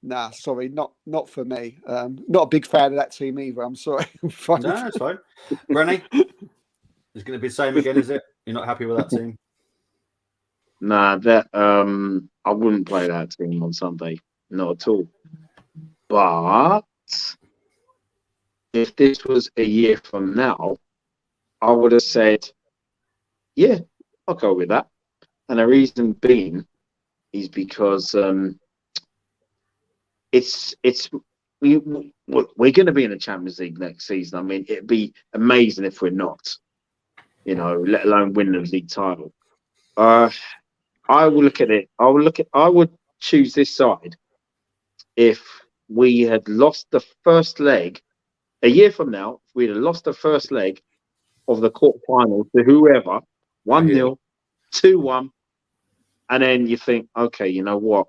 Nah, sorry, not for me. Not a big fan of that team either. I'm sorry. No, that's fine. Brenny, it's going to be the same again, is it? You're not happy with that team? Nah, that I wouldn't play that team on Sunday, not at all. But if this was a year from now, I would have said, yeah, I'll go with that. And the reason being is because we're going to be in the Champions League next season. I mean, it'd be amazing if we're not, you know, let alone win the league title. I will look at it. I would choose this side if we had lost the first leg a year from now. If we'd have lost the first leg of the quarterfinals to whoever, 1-0, 2-1, and then you think, okay, you know what?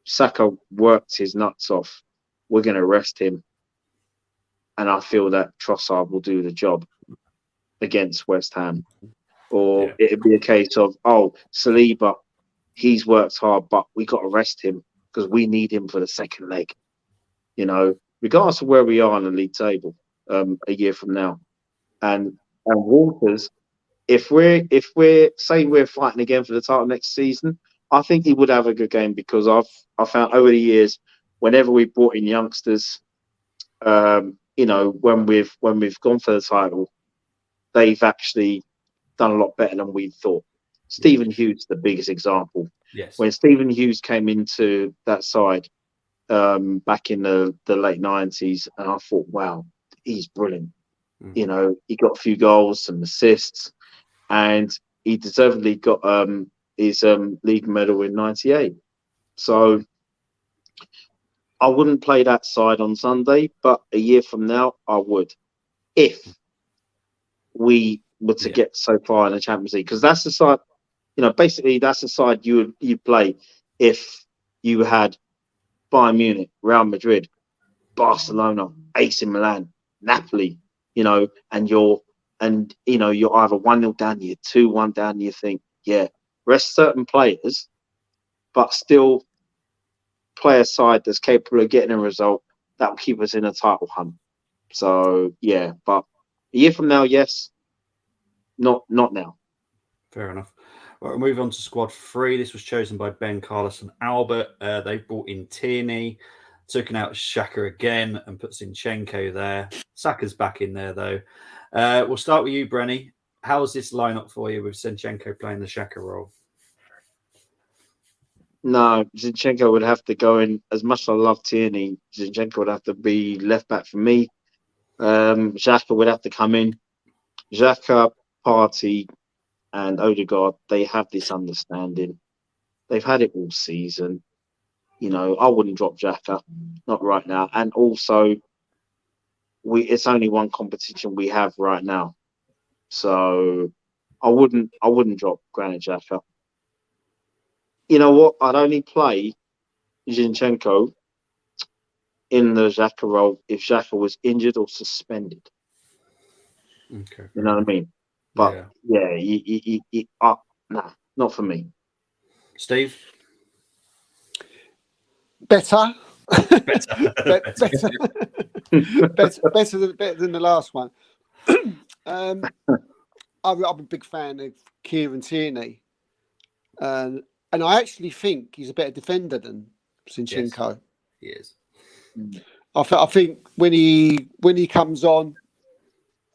Saka worked his nuts off. We're going to rest him. And I feel that Trossard will do the job against West Ham. Or it'd be a case of, oh, Saliba, he's worked hard, but we got to rest him because we need him for the second leg. You know, regardless of where we are on the league table a year from now. And Waters, if we're saying we're fighting again for the title next season, I think he would have a good game because I've found over the years, whenever we brought in youngsters, you know, when we've gone for the title, they've actually done a lot better than we thought. Stephen Hughes, the biggest example. Yes. When Stephen Hughes came into that side back in the late 90s, and I thought, wow, he's brilliant. You know, he got a few goals, some assists, and he deservedly got his league medal in '98. So I wouldn't play that side on Sunday, but a year from now I would, if we were to get so far in the Champions League, because that's the side. You know, basically that's the side you play if you had Bayern Munich, Real Madrid, Barcelona, AC Milan, Napoli. You know, and you're either 1-0 down, you're 2-1 down, you think, yeah, rest certain players, but still play a side that's capable of getting a result that will keep us in a title hunt. So yeah, but a year from now, yes, not now. Fair enough. Well, we'll move on to squad 3. This was chosen by Ben, Carlos, and Albert. They brought in Tierney, taken out Xhaka again, and put Zinchenko there. Saka's back in there, though. We'll start with you, Brenny. How's this lineup for you with Zinchenko playing the Xhaka role? No, Zinchenko would have to go in. As much as I love Tierney, Zinchenko would have to be left back for me. Xhaka would have to come in. Xhaka, Partey, and Odegaard, they have this understanding. They've had it all season. You know, I wouldn't drop Xhaka, not right now. And also, it's only one competition we have right now, so I wouldn't drop Granit Xhaka. You know what? I'd only play Zinchenko in the Xhaka role if Xhaka was injured or suspended. Okay, you know what I mean? But nah, not for me. Steve? Better. Better. better than the last one. I'm a big fan of Kieran Tierney, and I actually think he's a better defender than Zinchenko. Yes, he is. I think when he comes on,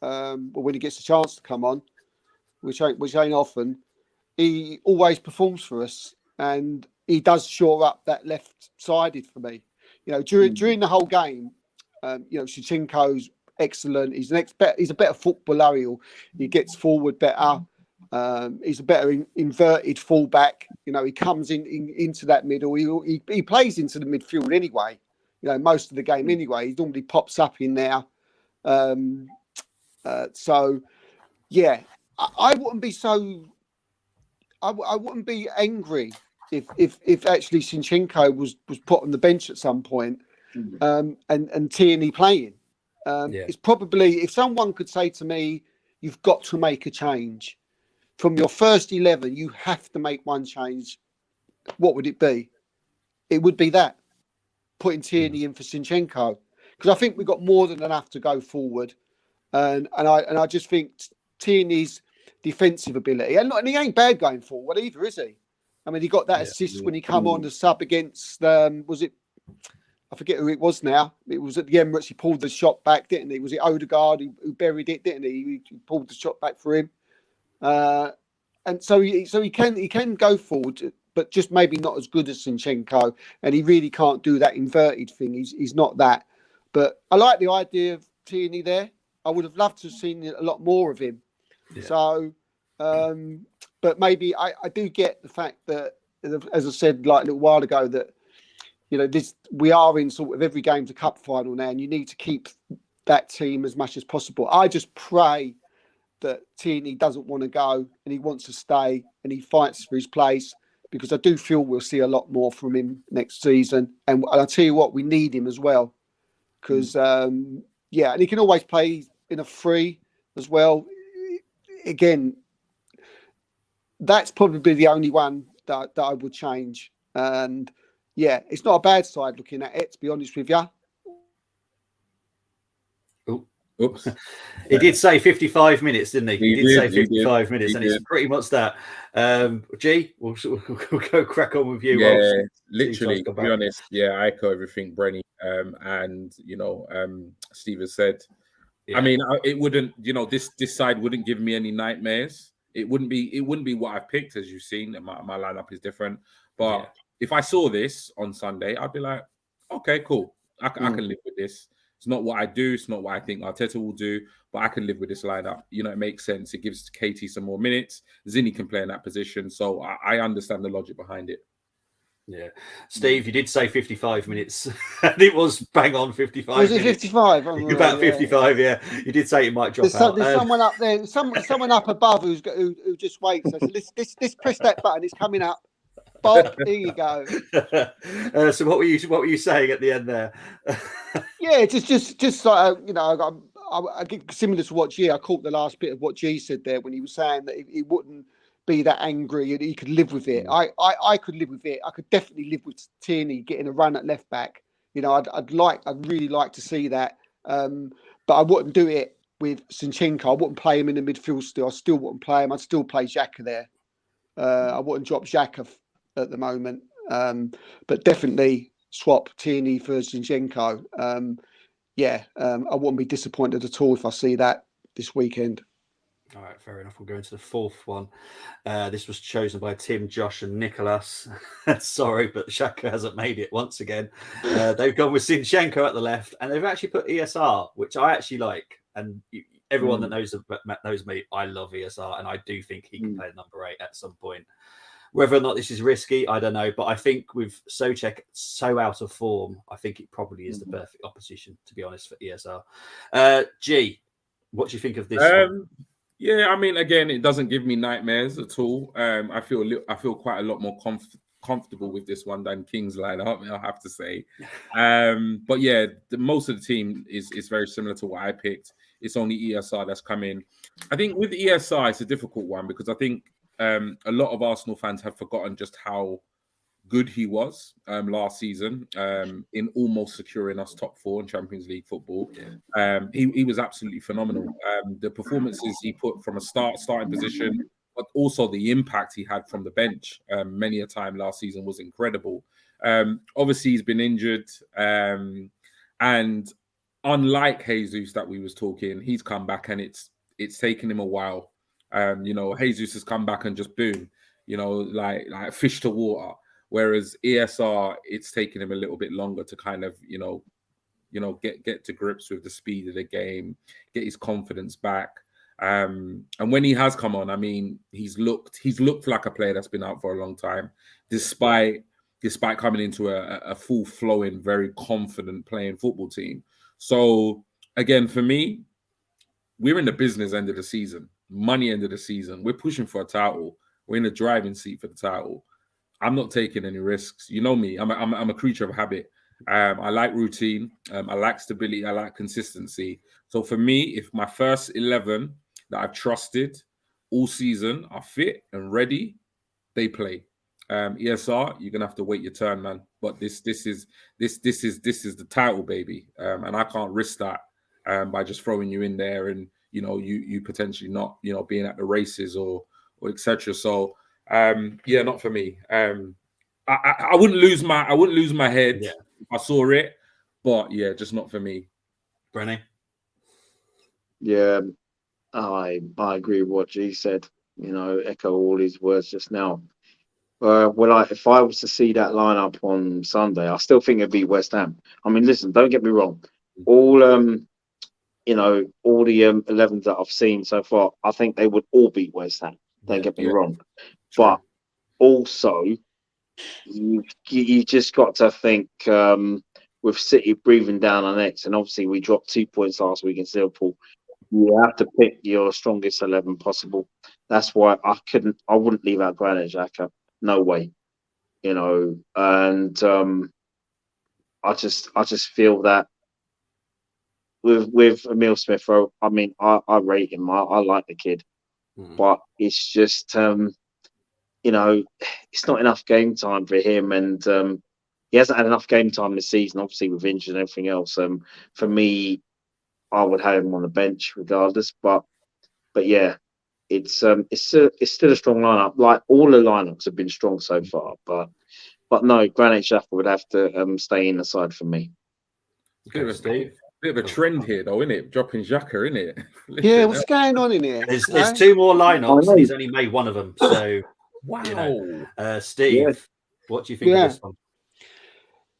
but when he gets a chance to come on, which ain't often, he always performs for us, and he does shore up that left-sided for me. You know, during the whole game, you know, Zinchenko's excellent. He's he's a better footballer. He gets forward better. He's a better inverted fullback. You know, he comes into that middle. He plays into the midfield anyway. You know, most of the game anyway. He normally pops up in there. So, yeah, I wouldn't be so. I wouldn't be angry if actually Zinchenko was put on the bench at some point, and Tierney playing. It's probably, if someone could say to me, "You've got to make a change from your first 11. You have to make one change." What would it be? It would be that putting Tierney in for Zinchenko, because I think we've got more than enough to go forward, and I just think Tierney's defensive ability, and he ain't bad going forward either, is he? I mean, he got that assist when he come on the sub against, was it? I forget who it was now. It was at the Emirates. He pulled the shot back, didn't he? Was it Odegaard who buried it, didn't he? He pulled the shot back for him, and so he can go forward, but just maybe not as good as Zinchenko, and he really can't do that inverted thing. He's not that. But I like the idea of Tierney there. I would have loved to have seen a lot more of him. Yeah. So, but maybe I do get the fact that, as I said like a little while ago, that, you know, we are in sort of every game's a cup final now, and you need to keep that team as much as possible. I just pray that Tierney doesn't want to go and he wants to stay and he fights for his place, because I do feel we'll see a lot more from him next season. And I'll tell you what, we need him as well, because and he can always play in a free as well. Again, that's probably the only one that I would change. And yeah, it's not a bad side looking at it, to be honest with you. Oops. He did say 55 minutes, didn't he? He did say 55 minutes, and it's pretty much that. G, we'll go crack on with you. Yeah, literally, to be honest, I echo everything Brenny and, you know, Steve has said. Yeah. I mean, it wouldn't, you know, this side wouldn't give me any nightmares. It wouldn't be what I picked, as you've seen. My lineup is different. But if I saw this on Sunday, I'd be like, okay, cool. I can live with this. It's not what I do. It's not what I think Arteta will do, but I can live with this lineup. You know, it makes sense. It gives Katie some more minutes. Zinni can play in that position. So I understand the logic behind it. Yeah. Steve, you did say 55 minutes. And it was bang on 55 Was it 55? About 55, yeah. You did say it might drop out. There's someone up there, someone up above who just waits. So let's press that button. It's coming up. Bob, here you go. So what were you saying at the end there? Yeah, just like, you know, I get similar to what G. I caught the last bit of what G said there when he was saying that he wouldn't be that angry and he could live with it. I could live with it. I could definitely live with Tierney getting a run at left back. You know, I'd really like to see that. But I wouldn't do it with Zinchenko. I wouldn't play him in the midfield still. I still wouldn't play him. I'd still play Xhaka there. I wouldn't drop Xhaka at the moment. But definitely swap Tierney for Zinchenko. I wouldn't be disappointed at all if I see that this weekend. All right, fair enough. We'll go into the fourth one. This was chosen by Tim, Josh, and Nicholas. Sorry, but Xhaka hasn't made it once again. They've gone with Zinchenko at the left, and they've actually put ESR, which I actually like. And everyone that knows me, I love ESR, and I do think he can play number 8 at some point. Whether or not this is risky, I don't know. But I think with Souček so out of form, I think it probably is the perfect opposition, to be honest, for ESR. G, what do you think of this one? Yeah, I mean, again, it doesn't give me nightmares at all. I feel quite a lot more comfortable with this one than King's lineup, I have to say. But yeah, most of the team is very similar to what I picked. It's only ESR that's come in. I think with ESR, it's a difficult one because I think a lot of Arsenal fans have forgotten just how good he was last season in almost securing us top 4 in Champions League football. He was absolutely phenomenal. The performances he put from a starting position, but also the impact he had from the bench many a time last season was incredible. Obviously, he's been injured, and unlike Jesus that we was talking, he's come back and it's taken him a while. You know, Jesus has come back and just boom, you know, like fish to water. Whereas ESR, it's taken him a little bit longer to kind of, you know, get to grips with the speed of the game, get his confidence back. And when he has come on, I mean, he's looked like a player that's been out for a long time, despite coming into a full flowing, very confident playing football team. So again, for me, we're in the business end of the season, money end of the season. We're pushing for a title. We're in the driving seat for the title. I'm not taking any risks. You know me. I'm a creature of habit. I like routine. I like stability. I like consistency. So for me, if my first 11 that I've trusted all season are fit and ready, they play. ESR, you're gonna have to wait your turn, man. But this is the title, baby, and I can't risk that by just throwing you in there and you potentially not being at the races or etc. So yeah, not for me. I wouldn't lose my head if I saw it, but yeah, just not for me. Brenny? Yeah, I agree with what G said. You know, echo all his words just now. If I was to see that lineup on Sunday, I still think it'd be West Ham. I mean, listen, don't get me wrong. All all the 11s that I've seen so far, I think they would all beat West Ham. Don't get me wrong. True. But also, you just got to think with City breathing down our necks, and obviously we dropped 2 points last week in Liverpool. You have to pick your strongest 11 possible. That's why I wouldn't leave out Granit Xhaka. No way, you know. And I just feel that with Emile Smith Rowe, I mean, I rate him. I like the kid, but it's just you know, it's not enough game time for him, and he hasn't had enough game time this season, obviously with injuries and everything else. For me, I would have him on the bench regardless. But yeah, it's still a strong lineup. Like all the lineups have been strong so far, but no, Granit Xhaka would have to stay in the side for me. Bit of a trend here, though, isn't it? Dropping Xhaka, isn't it? Yeah, what's going on in here? There's 2 more lineups, and he's only made one of them. So wow, you know. Steve, what do you think of this one?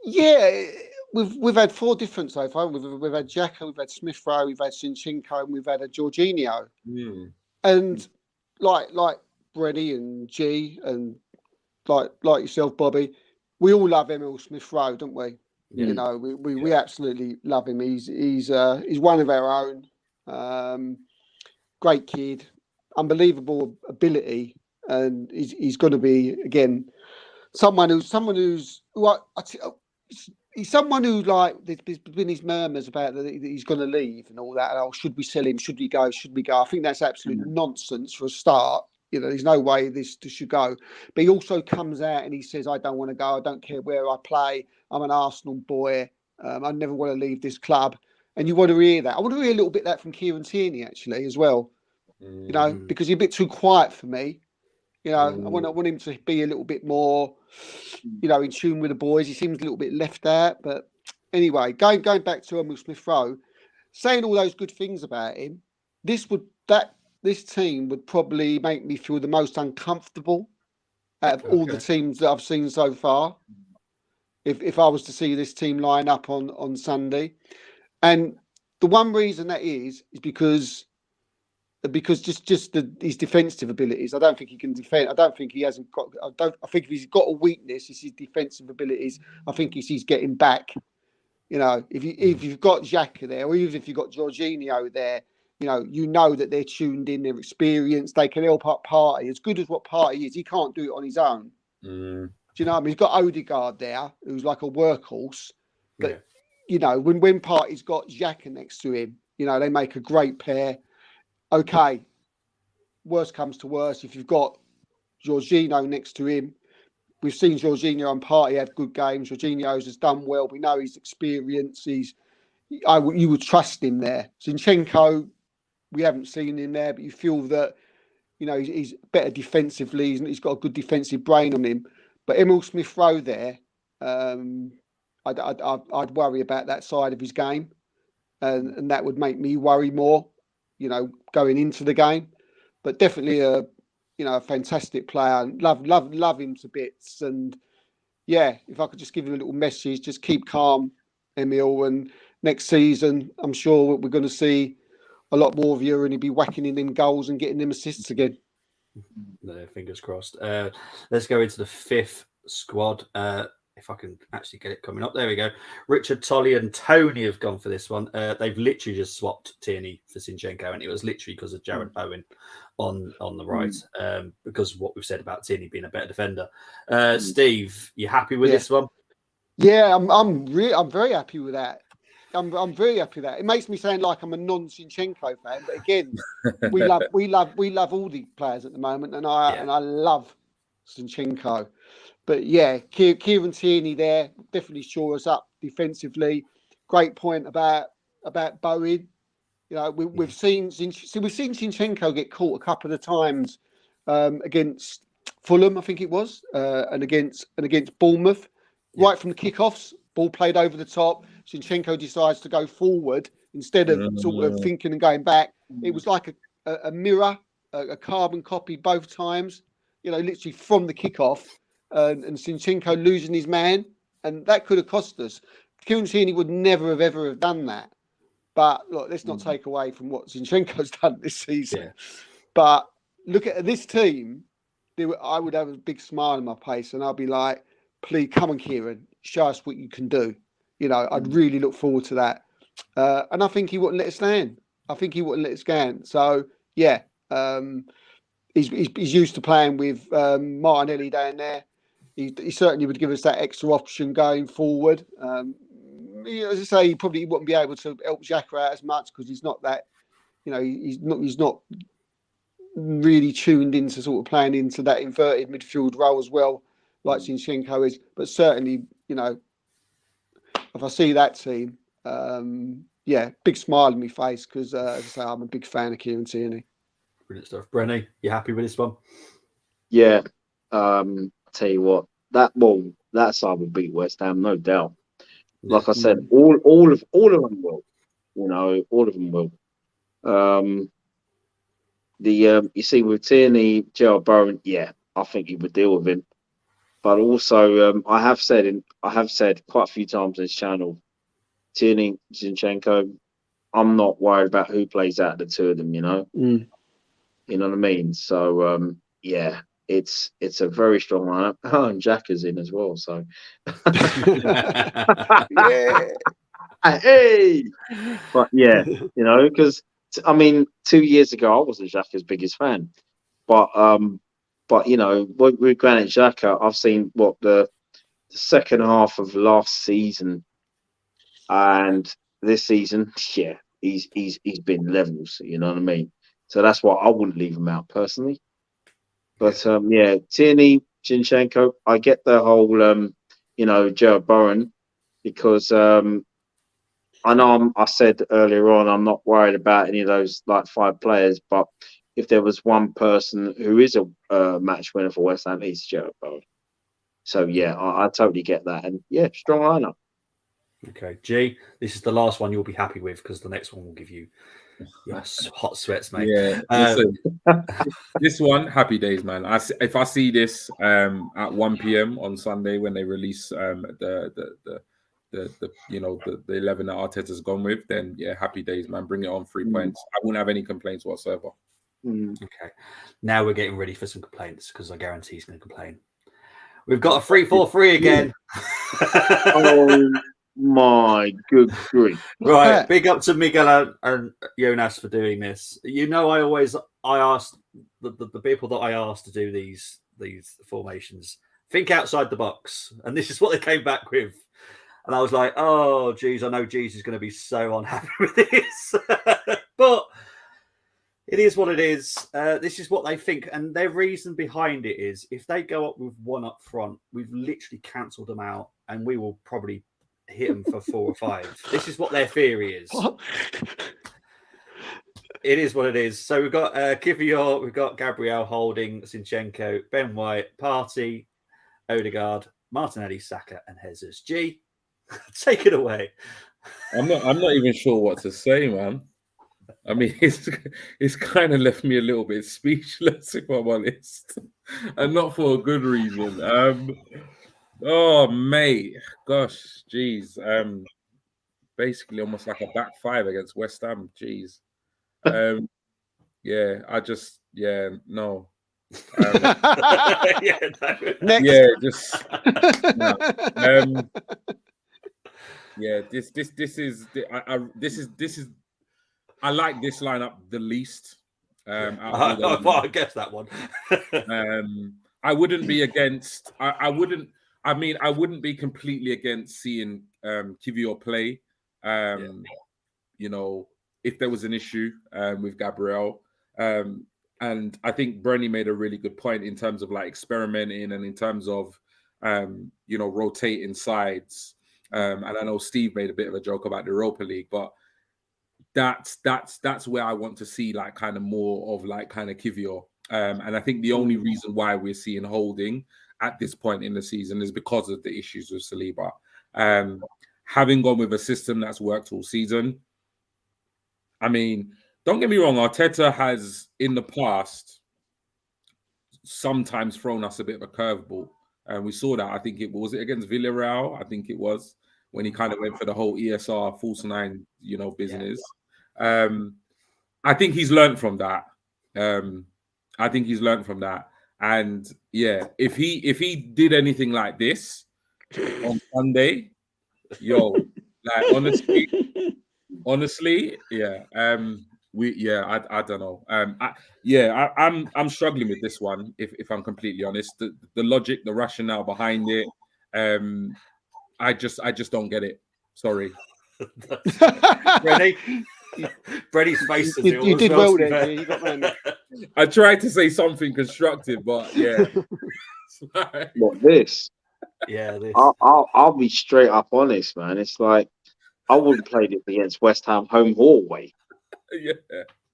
Yeah, we've had 4 different so far. We've had Xhaka, we've had Smith Rowe, we've had Zinchenko, and we've had a Jorginho. And like Brenny and G, and like yourself, Bobby, we all love Emile Smith Rowe, don't we? You know, we absolutely love him. He's one of our own. Great kid, unbelievable ability, and he's going to be again someone who's he's someone who, like, there's been these murmurs about that he's going to leave and all that. Oh, should we sell him? Should we go? Should we go? I think that's absolute nonsense for a start. You know, there's no way this should go. But he also comes out and he says, I don't want to go. I don't care where I play. I'm an Arsenal boy. I never want to leave this club. And you want to hear that. I want to hear a little bit of that from Kieran Tierney, actually, as well. You know, because he's a bit too quiet for me. You know, I want him to be a little bit more, you know, in tune with the boys. He seems a little bit left out. But anyway, going back to Emile Smith Rowe, saying all those good things about him, this team would probably make me feel the most uncomfortable out of all the teams that I've seen so far. If I was to see this team line up on Sunday, and the one reason that is because just his defensive abilities. I don't think he can defend. I don't think he hasn't got. I think if he's got a weakness, it's his defensive abilities. I think it's his getting back. You know, if you've got Xhaka there, or even if you've got Jorginho there, you know that they're tuned in, they're experienced, they can help up Partey. As good as what Partey is, he can't do it on his own. Do you know what I mean? He's got Odegaard there, who's like a workhorse. But, when Partey's got Xhaka next to him, they make a great pair. Okay, worst comes to worst, if you've got Jorginho next to him, we've seen Jorginho and Partey have good games. Jorginho has done well. We know he's experienced. You would trust him there. Zinchenko, we haven't seen him there, but you feel that he's better defensively. He's got a good defensive brain on him. But Emile Smith Rowe there, I'd worry about that side of his game. and that would make me worry more, going into the game. But definitely a fantastic player. Love him to bits. And yeah, if I could just give him a little message, just keep calm, Emil. And next season, I'm sure we're going to see a lot more of you, and he'll be whacking in them goals and getting them assists again. No, fingers crossed. Let's go into the fifth squad. If I can actually get it coming up. There we go. Richard, Tolly and Tony have gone for this one. They've literally just swapped Tierney for Zinchenko, and it was literally because of Jared Bowen on the right, because of what we've said about Tierney being a better defender. Steve, you happy with this one? Yeah, I'm very happy with that. I'm very happy with that. It makes me sound like I'm a non-Zinchenko fan, but again, we love all the players at the moment, and I love Zinchenko. But yeah, Kieran Tierney there definitely shore us up defensively. Great point about Bowen. We've seen Zinchenko get caught a couple of times against Fulham, I think it was, and against Bournemouth. Right from the kickoffs, ball played over the top. Zinchenko decides to go forward instead of sort of thinking and going back. It was like a mirror, a carbon copy both times. Literally from the kickoff. And Zinchenko losing his man, and that could have cost us. Kieran Tierney would never have ever have done that. But look, let's not take away from what Zinchenko's done this season. Yeah. But look at this team. I would have a big smile on my face, and I'll be like, "Please come on, Kieran, show us what you can do." I'd really look forward to that. And I think he wouldn't let us stand. So yeah, he's used to playing with Martinelli down there. He certainly would give us that extra option going forward. As I say, he probably wouldn't be able to help Xhaka out as much because he's not that, he's not really tuned into sort of playing into that inverted midfield role as well, like Zinchenko is. But certainly, if I see that team, big smile on my face because, as I say, I'm a big fan of Kieran Tierney. Brilliant stuff. Brenny, you happy with this one? Yeah. I'll tell you what, that side will beat West Ham, no doubt. Like I said, all of them will. All of them will. You see with Tierney, Gerald Bowen, I think he would deal with him. But also, I have said quite a few times on this channel, Tierney, Zinchenko, I'm not worried about who plays out of the two of them. You know what I mean? So it's a very strong lineup. Oh, and Xhaka's in as well. So hey, but because I mean, 2 years ago I wasn't Xhaka's biggest fan, but with Granit Xhaka, I've seen the second half of last season and this season. Yeah, he's been levels. You know what I mean? So that's why I wouldn't leave him out personally. But Tierney, Zinchenko, I get the whole Gerard Bowen because I know I said earlier on I'm not worried about any of those like 5 players, but if there was one person who is a match winner for West Ham, it's Gerard Bowen. So I totally get that, and strong lineup. Okay, G, this is the last one you'll be happy with because the next one will give you hot sweats, mate. Yeah, this one, happy days, man. If I see this at 1 p.m. on Sunday when they release the 11 that Arteta's gone with, then happy days, man. Bring it on, 3 points. I wouldn't have any complaints whatsoever. Okay, now we're getting ready for some complaints because I guarantee he's going to complain. We've got a 3-4-3 again. Oh my good grief! Right, big up to Miguel and Jonas for doing this. I asked the people that I asked to do these formations think outside the box, and this is what they came back with. And I was like, oh, geez, I know Geez is going to be so unhappy with this. But it is what it is. This is what they think. And their reason behind it is if they go up with one up front, we've literally cancelled them out and we will probably hit them for 4 or 5. This is what their theory is. What? It is what it is. So we've got Kivior, we've got Gabriel Holding, Zinchenko, Ben White, Partey, Odegaard, Martinelli, Saka, and Jesus. G, take it away. I'm not even sure what to say, man. I mean, it's kind of left me a little bit speechless, if I'm honest, and not for a good reason. Oh, mate, gosh, geez. Basically, almost like a back five against West Ham. Jeez. Yeah, no. Yeah, no. Next. Yeah, just no. Yeah, this is I like this lineup the least. Out of all the Well, I guess that one. I wouldn't be against. I wouldn't. I mean, I wouldn't be completely against seeing Kivior play. You know, if there was an issue with Gabriel. And I think Brenny made a really good point in terms of like experimenting and in terms of you know, rotating sides. And I know Steve made a bit of a joke about the Europa League, but that's where I want to see like kind of more of like kind of Kivior. And I think the only reason why we're seeing Holding at this point in the season is because of the issues with Saliba. Having gone with a system that's worked all season, I mean, don't get me wrong, Arteta has in the past sometimes thrown us a bit of a curveball. And we saw that, I think it was against Villarreal, I think it was, when he kind of went for the whole ESR false nine, you know, business. Yeah. I think he's learned from that. And yeah, if he did anything like this on Sunday, like honestly, yeah. I don't know. I'm struggling with this one. If I'm completely honest, the logic, the rationale behind it, I just don't get it. Sorry, Brenny's face. You did well there. You got man. I tried to say something constructive, but yeah. What this? Yeah, this. I'll be straight up honest, man. It's like I wouldn't play this against West Ham home or away. Yeah.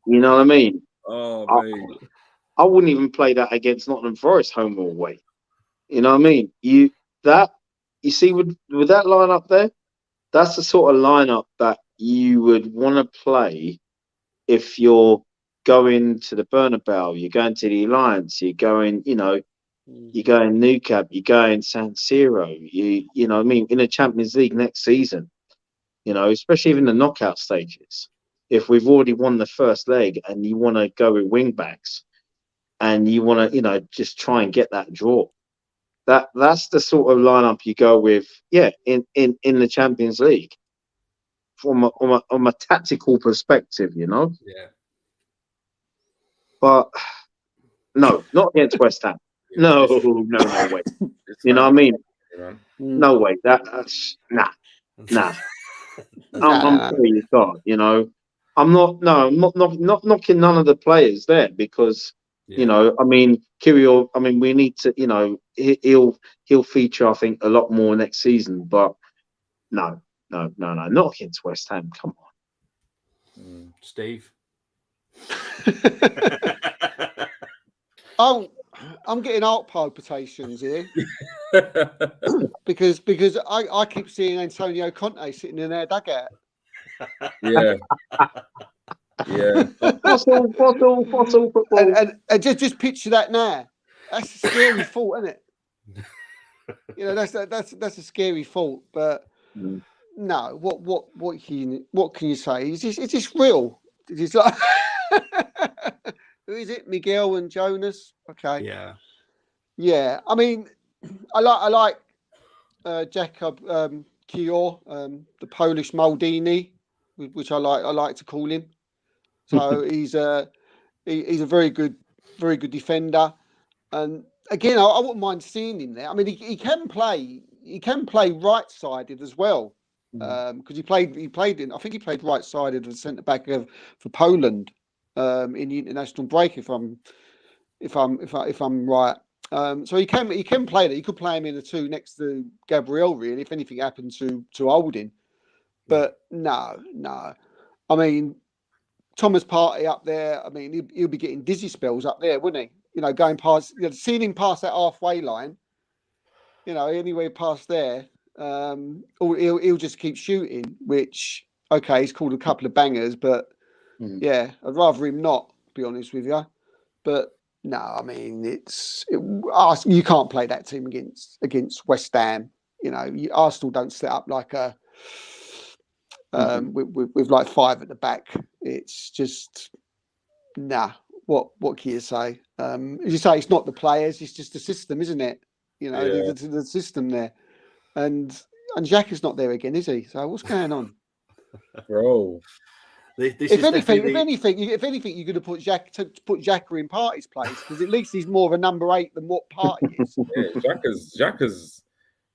You know what I mean? Oh, man. I wouldn't even play that against Nottingham Forest home or away. You know what I mean? You see with that lineup there, that's the sort of lineup that you would want to play if you're going to the Bernabeu, you're going to the Alliance, you're going, you know, you're going Nou Camp, you're going San Siro, you know what I mean, in the Champions League next season, you know, especially even the knockout stages. If we've already won the first leg and you want to go with wing backs and you want to, you know, just try and get that draw, that's the sort of lineup you go with, in the Champions League from a tactical perspective, you know. Yeah. But no, not against West Ham. No way. You know what I mean? No way. That's nah. I'm sure you can't. You know, I'm not knocking none of the players there because you know, I mean, Kirill. I mean, we need to. You know, he'll feature, I think, a lot more next season. But no, not against West Ham. Come on, Steve. I'm getting heart palpitations here because I keep seeing Antonio Conte sitting in their dugout. Yeah. Fossil football. And just picture that now. That's a scary thought, isn't it? You know, that's a scary thought. But no, what can you say? Is this real? Is this like who is it? Miguel and Jonas? Okay. Yeah. I mean, I like Jakub Kior, the Polish Maldini, which I like to call him. So he's a very good defender. And again, I wouldn't mind seeing him there. I mean, he can play right sided as well. Because he played in, I think he played right sided as centre back for Poland in the international break, if I'm right. So he can play that. He could play him in the two next to Gabriel, really, if anything happened to Holding. But no. I mean, Thomas Partey up there. I mean, he'll be getting dizzy spells up there, wouldn't he? You know, seeing him past that halfway line. You know, anywhere past there. or he'll just keep shooting. Which okay, he's called a couple of bangers, but yeah, I'd rather him not. Be honest with you, but no, I mean you can't play that team against West Ham. You know, Arsenal don't set up like a with like 5 at the back. It's just nah. What can you say? As you say, it's not the players; it's just the system, isn't it? You know, the system there, and Xhaka's not there again, is he? So what's going on, bro? If anything, you're going to put Xhaka in Partey's place because at least he's more of a number 8 than what Partey is. Xhaka's.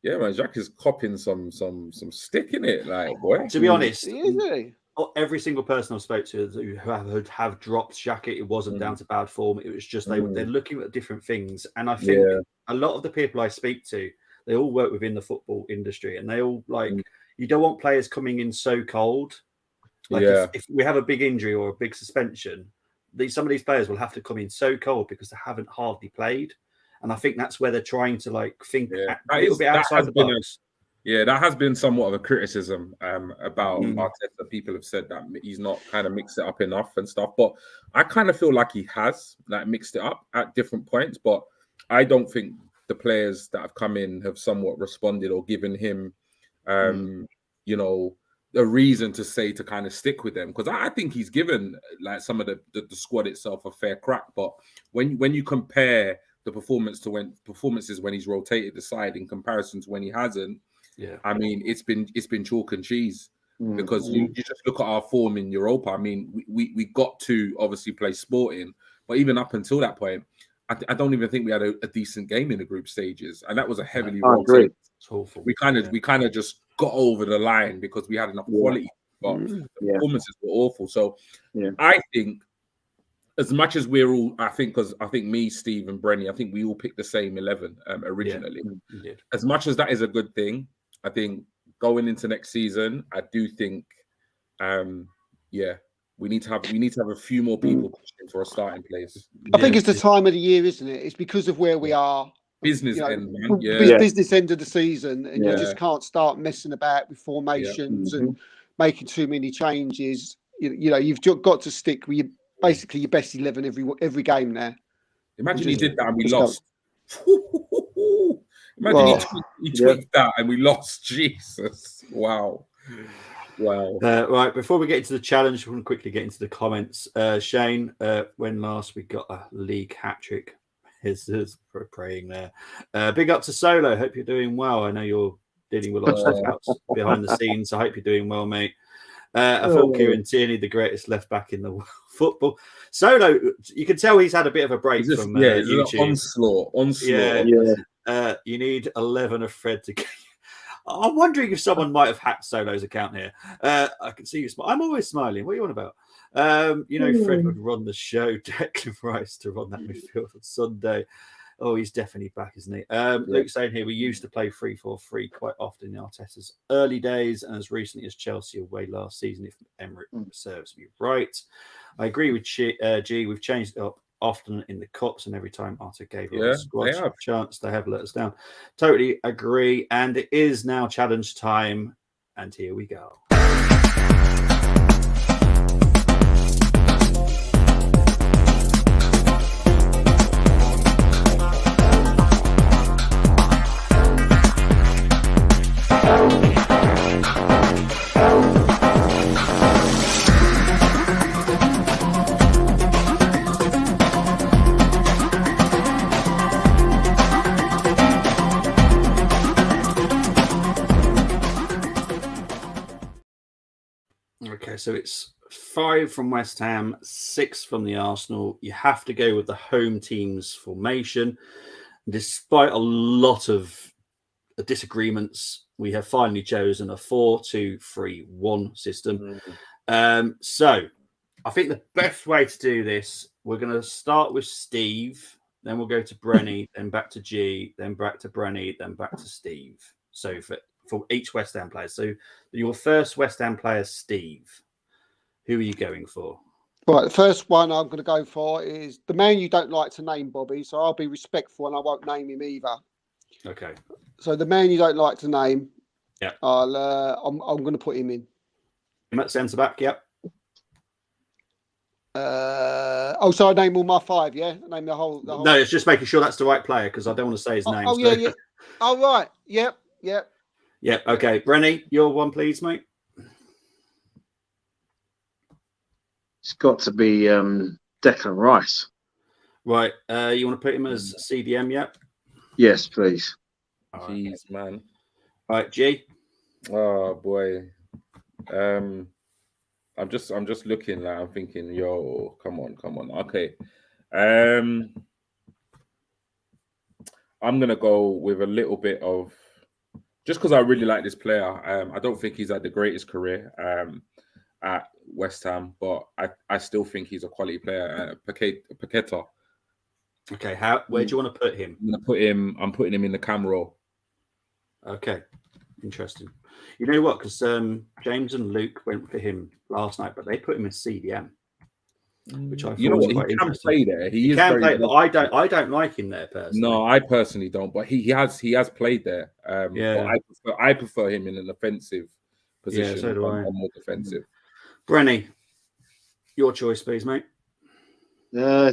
Yeah, man, Xhaka's copping some stick in it, like boy. To be honest, Is every single person I've spoke to who have dropped Xhaka, it wasn't down to bad form. It was just they're looking at different things, and I think a lot of the people I speak to, they all work within the football industry, and they all like you don't want players coming in so cold. Like if we have a big injury or a big suspension, some of these players will have to come in so cold because they haven't hardly played. And I think that's where they're trying to like think a little bit outside the box. That has been somewhat of a criticism about Arteta. People have said that he's not kind of mixed it up enough and stuff. But I kind of feel like he has like mixed it up at different points. But I don't think the players that have come in have somewhat responded or given him, you know, a reason to say to kind of stick with them. Because I think he's given like some of the squad itself a fair crack. But when you compare the performances when he's rotated the side in comparison to when he hasn't, I mean it's been chalk and cheese because you just look at our form in Europa. I mean we got to obviously play Sporting, but even up until that point, I don't even think we had a decent game in the group stages, and that was a heavily rotated. We kind of just got over the line because we had enough quality, but the performances were awful. So I think, as much as we're all, because I think me, Steve, and Brenny, I think we all picked the same 11 originally. As much as that is a good thing, I think going into next season, I do think, we need to have a few more people pushing for a starting place. I think it's the time of the year, isn't it? It's because of where we are. Business end, man. Business end of the season, and you just can't start messing about with formations and making too many changes. You know, you've got to stick with basically your best 11 every game now. Imagine he did that and we lost. Imagine he tweaked that and we lost. Jesus. Wow. Right, before we get into the challenge, we want to quickly get into the comments. Shane, when last we got a league hat-trick, is praying there. Big up to Solo. Hope you're doing well. I know you're dealing with a lot of stuff out behind the scenes. I hope you're doing well, mate. I thought Kieran Tierney, the greatest left back in the world football. Solo, you can tell he's had a bit of a break from YouTube. Onslaught. You need 11 of Fred to get. I'm wondering if someone might have hacked Solo's account here. I can see you smile. I'm always smiling. What are you on about? Fred would run the show. Declan Rice to run that midfield on Sunday. Oh, he's definitely back, isn't he? Luke's saying here, we used to play 3-4-3 quite often in Arteta's early days and as recently as Chelsea away last season, if Emirates serves me right. I agree with G. We've changed it up often in the cups, and every time Arteta gave a squad a chance, they have let us down. Totally agree. And it is now challenge time. And here we go. Okay, so it's 5 from West Ham, 6 from the Arsenal. You have to go with the home team's formation. Despite a lot of disagreements, we have finally chosen a 4-2-3-1 system. So I think the best way to do this, we're going to start with Steve, then we'll go to Brenny, then back to G, then back to Brenny, then back to Steve. So for each West Ham player. So your first West Ham player, Steve, who are you going for? Right, the first one I'm going to go for is the man you don't like to name, Bobby. So I'll be respectful and I won't name him either. Okay. So the man you don't like to name, Yeah. I'm going to put him in. Him at centre back. Yep. So I name all my 5. Yeah, name the whole. No, it's just making sure that's the right player because I don't want to say his name. Yeah, yeah. Oh right. Yep. Yep. Okay, Brenny, your one, please, mate. It's got to be Declan Rice. Right. You want to put him as CDM? Yep. Yes, please. Jeez, man. Right, G. Oh boy. I'm just looking like I'm thinking, yo, come on. Okay. I'm gonna go with a little bit of just because I really like this player. I don't think he's had the greatest career at West Ham, but I still think he's a quality player. Paqueta. Okay, where do you want to put him? I'm putting him in the cam role. Okay, interesting. You know what? Because James and Luke went for him last night, but they put him as CDM, which I thought was quite he can interesting. play there. He can play, but I don't like him there personally. No, I personally don't. But he has played there. Yeah, but I prefer him in an offensive position. Yeah, so do I. Or more defensive. Brenny, your choice, please, mate. Okay.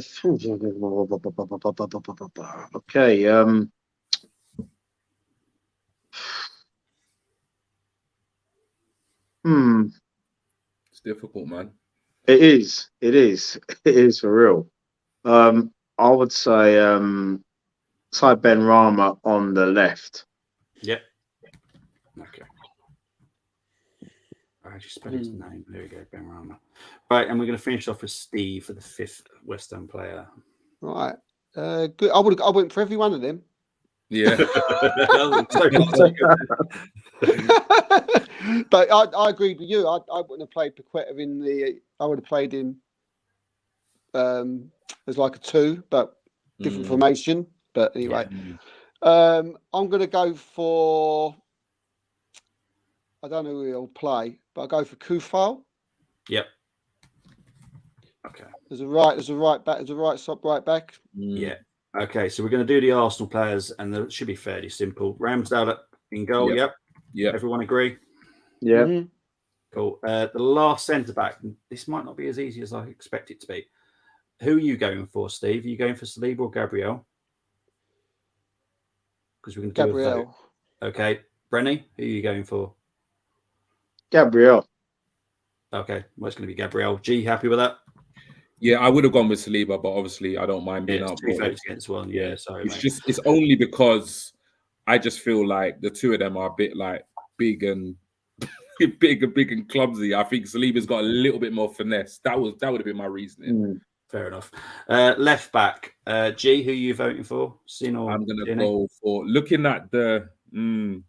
It's difficult, man. It is. It is for real. I would say Ben Rama on the left. Yep. Okay. I just spelled his name. There we go, Ben Rama. Right, and we're going to finish off with Steve for the 5th West Ham player. Right. Good. I went for every one of them. Yeah. But I agreed with you. I wouldn't have played Paqueta in the. I would have played him as like a 2, but different formation. But anyway, I'm going to go for. I don't know who he'll play, but I'll go for Kufal. Yep. Okay. There's a right back. There's a right back. Yeah. Okay, so we're going to do the Arsenal players, and it should be fairly simple. Ramsdale in goal. Yep. Everyone agree? Yeah. Mm-hmm. Cool. The last centre back. This might not be as easy as I expect it to be. Who are you going for, Steve? Are you going for Saliba or Gabriel? Because we're going to do a vote. Okay. Brenny, who are you going for? Gabriel. Okay. Well, it's going to be Gabriel. G, happy with that? Yeah, I would have gone with Saliba, but obviously I don't mind being out. 2 votes against 1. Yeah, sorry, it's mate. It's only because I just feel like the two of them are a bit like big and big and clumsy. I think Saliba's got a little bit more finesse. That would have been my reasoning. Fair enough. Left back. G, who are you voting for? Sin or I'm gonna go for looking at the. I'm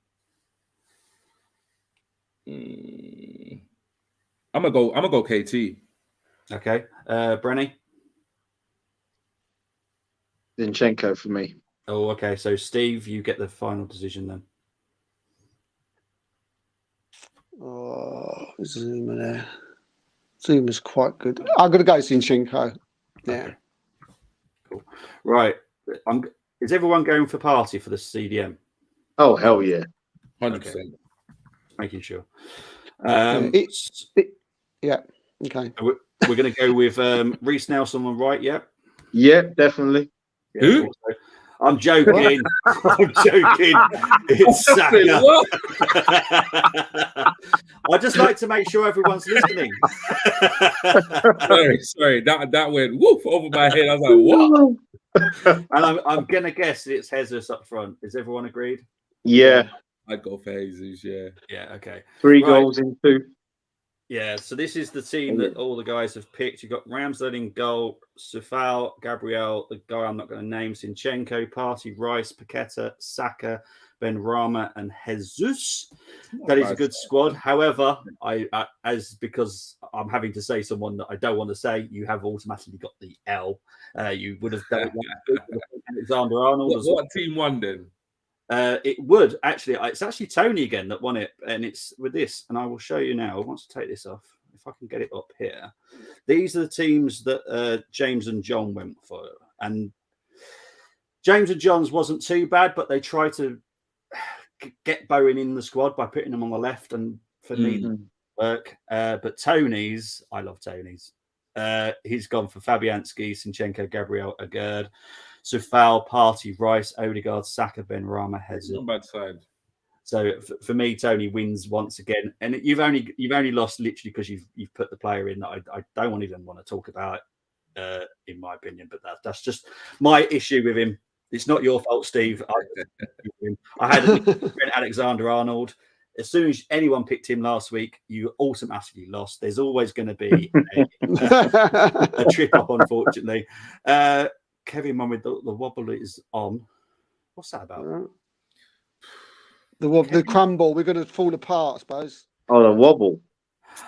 gonna go KT. Okay. Brenny? Zinchenko for me. Oh, okay. So, Steve, you get the final decision then. Oh, Zuma there. Zuma's quite good. I'm going to go Zinchenko. Yeah. Okay. Cool. Right. Is everyone going for party for the CDM? Oh, hell yeah. 100%. Making sure. Yeah. Okay. We're going to go with Reece Nelson on right, yeah? Yeah, definitely. Yeah, Who? I'm joking. I'm joking. It's Saka. I just like to make sure everyone's listening. sorry. That went woof over my head. I was like, what? And I'm going to guess it's Jesus up front. Is everyone agreed? Yeah. I'd go for Jesus, yeah. Yeah, okay. 3 goals in 2. Yeah, so this is the team that all the guys have picked. You've got Ramsdale in goal, Sufal, Gabriel, the guy I'm not going to name, Zinchenko, Partey, Rice, Paqueta, Saka, Ben Rama, and Jesus. That is a good squad. However, because I'm having to say someone that I don't want to say, you have automatically got the L. You would have done it Alexander Arnold. What team won then? It would actually. It's actually Tony again that won it, and it's with this. And I will show you now. I want to take this off if I can get it up here. These are the teams that James and John went for, and James and John's wasn't too bad, but they tried to get Bowen in the squad by putting him on the left, and for me, work. But Tony's, I love Tony's. He's gone for Fabianski, Sinchenko, Gabriel, Agerd, Sufal, Partey, Rice, Odegaard, Saka, Benrahma, Hazard. Not bad side. So for me, Tony wins once again, and you've only lost literally because you've put the player in that I don't even want to talk about, in my opinion. But that's just my issue with him. It's not your fault, Steve. I had Trent Alexander-Arnold. As soon as anyone picked him last week, you automatically lost. There's always going to be a trip up, unfortunately. Kevin Mummy, the wobble is on. What's that about? The crumble. We're going to fall apart, I suppose. Oh, the wobble.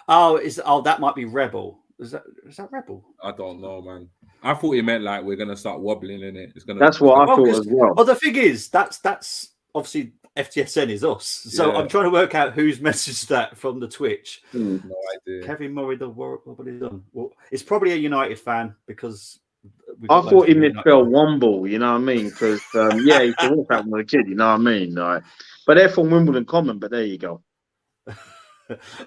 Oh, that might be Rebel. Is that Rebel? I don't know, man. I thought he meant like we're gonna start wobbling in it. That's what I thought as well. Well, the thing is, that's obviously FTSN is us. So I'm trying to work out who's messaged that from the Twitch. No idea. Kevin Murray, the wobble is on. Well, it's probably a United fan because I thought he misspelled Womble. You know what I mean? Because he can walk out with a kid. You know what I mean? Like, but they're from Wimbledon Common. But there you go.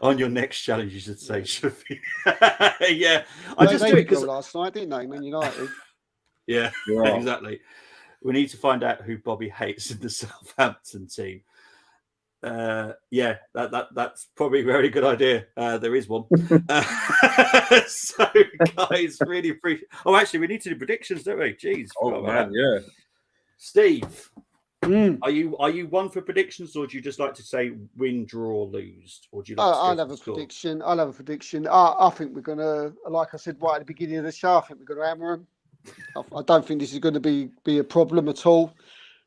On your next challenge, you should say, Shafi. Yeah, I just do it because last night, didn't they? Man United. Yeah, exactly. We need to find out who Bobby hates in the Southampton team. That's probably a very good idea. There is one. So, guys, really appreciate. Oh, actually, we need to do predictions, don't we? Jeez. Oh man, yeah. Steve. Are you one for predictions, or do you just like to say win, draw, lose, or do you? Like I'll have a prediction. I think we're gonna, like I said right at the beginning of the show, I think we're gonna hammer them. I don't think this is going to be a problem at all.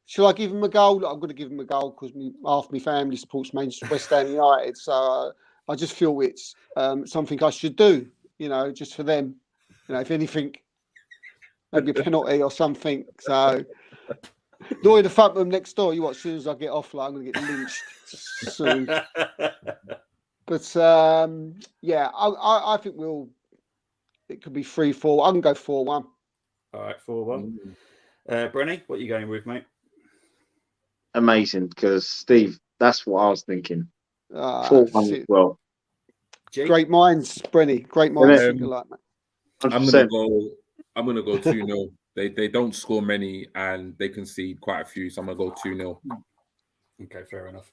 Shall I give him a goal? I'm going to give him a goal because half my family supports West Ham United, so I just feel it's something I should do. You know, just for them. You know, if anything, maybe a penalty or something. So. Nor the front room next door. You watch, as soon as I get off, like, I'm going to get lynched soon. But I think it could be 3-4. I can go 4-1. All right, 4-1. Brenny, what are you going with, mate? Amazing, because Steve, that's what I was thinking. 4-1 as well. Great minds, Brenny. Great minds. I'm gonna go 2-0. They don't score many and they concede quite a few, so I'm gonna go 2-0. Okay, fair enough.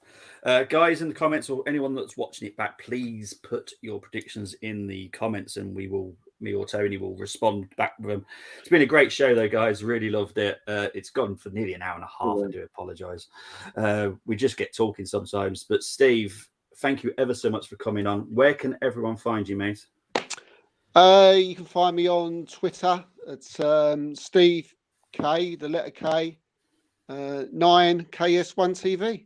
Guys, in the comments, or anyone that's watching it back, please put your predictions in the comments, and me or Tony will respond back with them. It's been a great show, though, guys. Really loved it. It's gone for nearly an hour and a half. I do apologise. We just get talking sometimes. But Steve, thank you ever so much for coming on. Where can everyone find you, mate? You can find me on Twitter. It's Steve Kay, the letter K, 9KS1TV.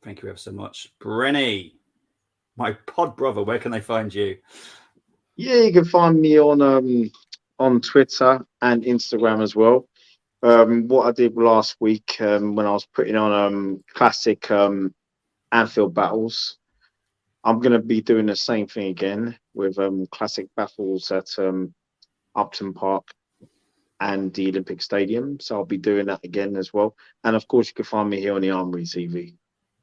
Thank you ever so much. Brenny, my pod brother, where can they find you? Yeah, you can find me on Twitter and Instagram as well. What I did last week when I was putting on classic Anfield battles, I'm going to be doing the same thing again with classic battles at Upton Park and the Olympic Stadium. So I'll be doing that again as well. And of course, you can find me here on the Armory TV.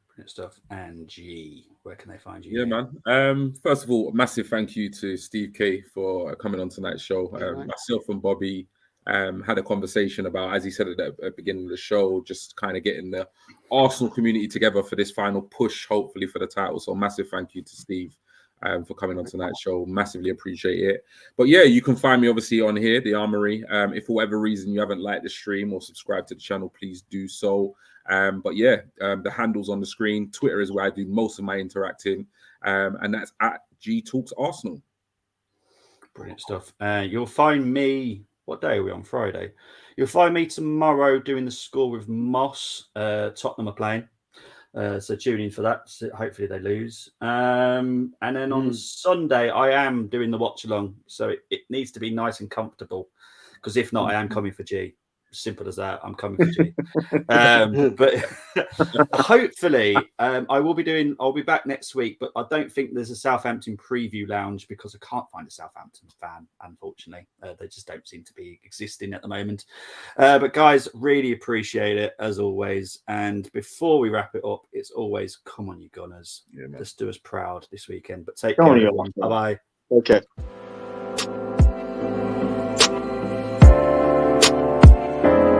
Brilliant stuff. And G, where can they find you? Yeah, man. First of all, a massive thank you to Steve Kay for coming on tonight's show. Myself and Bobby had a conversation about, as he said at the beginning of the show, just kind of getting the Arsenal community together for this final push, hopefully, for the title. So massive thank you to Steve for coming on tonight's show. Massively appreciate it. But yeah, you can find me obviously on here, the Armory. If for whatever reason you haven't liked the stream or subscribed to the channel, please do so. But yeah, the handle's on the screen. Twitter is where I do most of my interacting. And that's at G Talks Arsenal. Brilliant stuff. You'll find me, what day are we on? Friday. You'll find me tomorrow doing the score with Moss. Tottenham are playing. So tune in for that. So hopefully they lose. And then on Sunday, I am doing the watch along. So it needs to be nice and comfortable. Because if not, I am coming for G. Simple as that. I'm coming for G. But hopefully, I'll be back next week, but I don't think there's a Southampton preview lounge because I can't find a Southampton fan, unfortunately. They just don't seem to be existing at the moment. But guys, really appreciate it as always. And before we wrap it up, it's always, come on, you Gunners. Yeah, man. Just do us proud this weekend. But take Come care, on, you everyone. Bye-bye. Okay.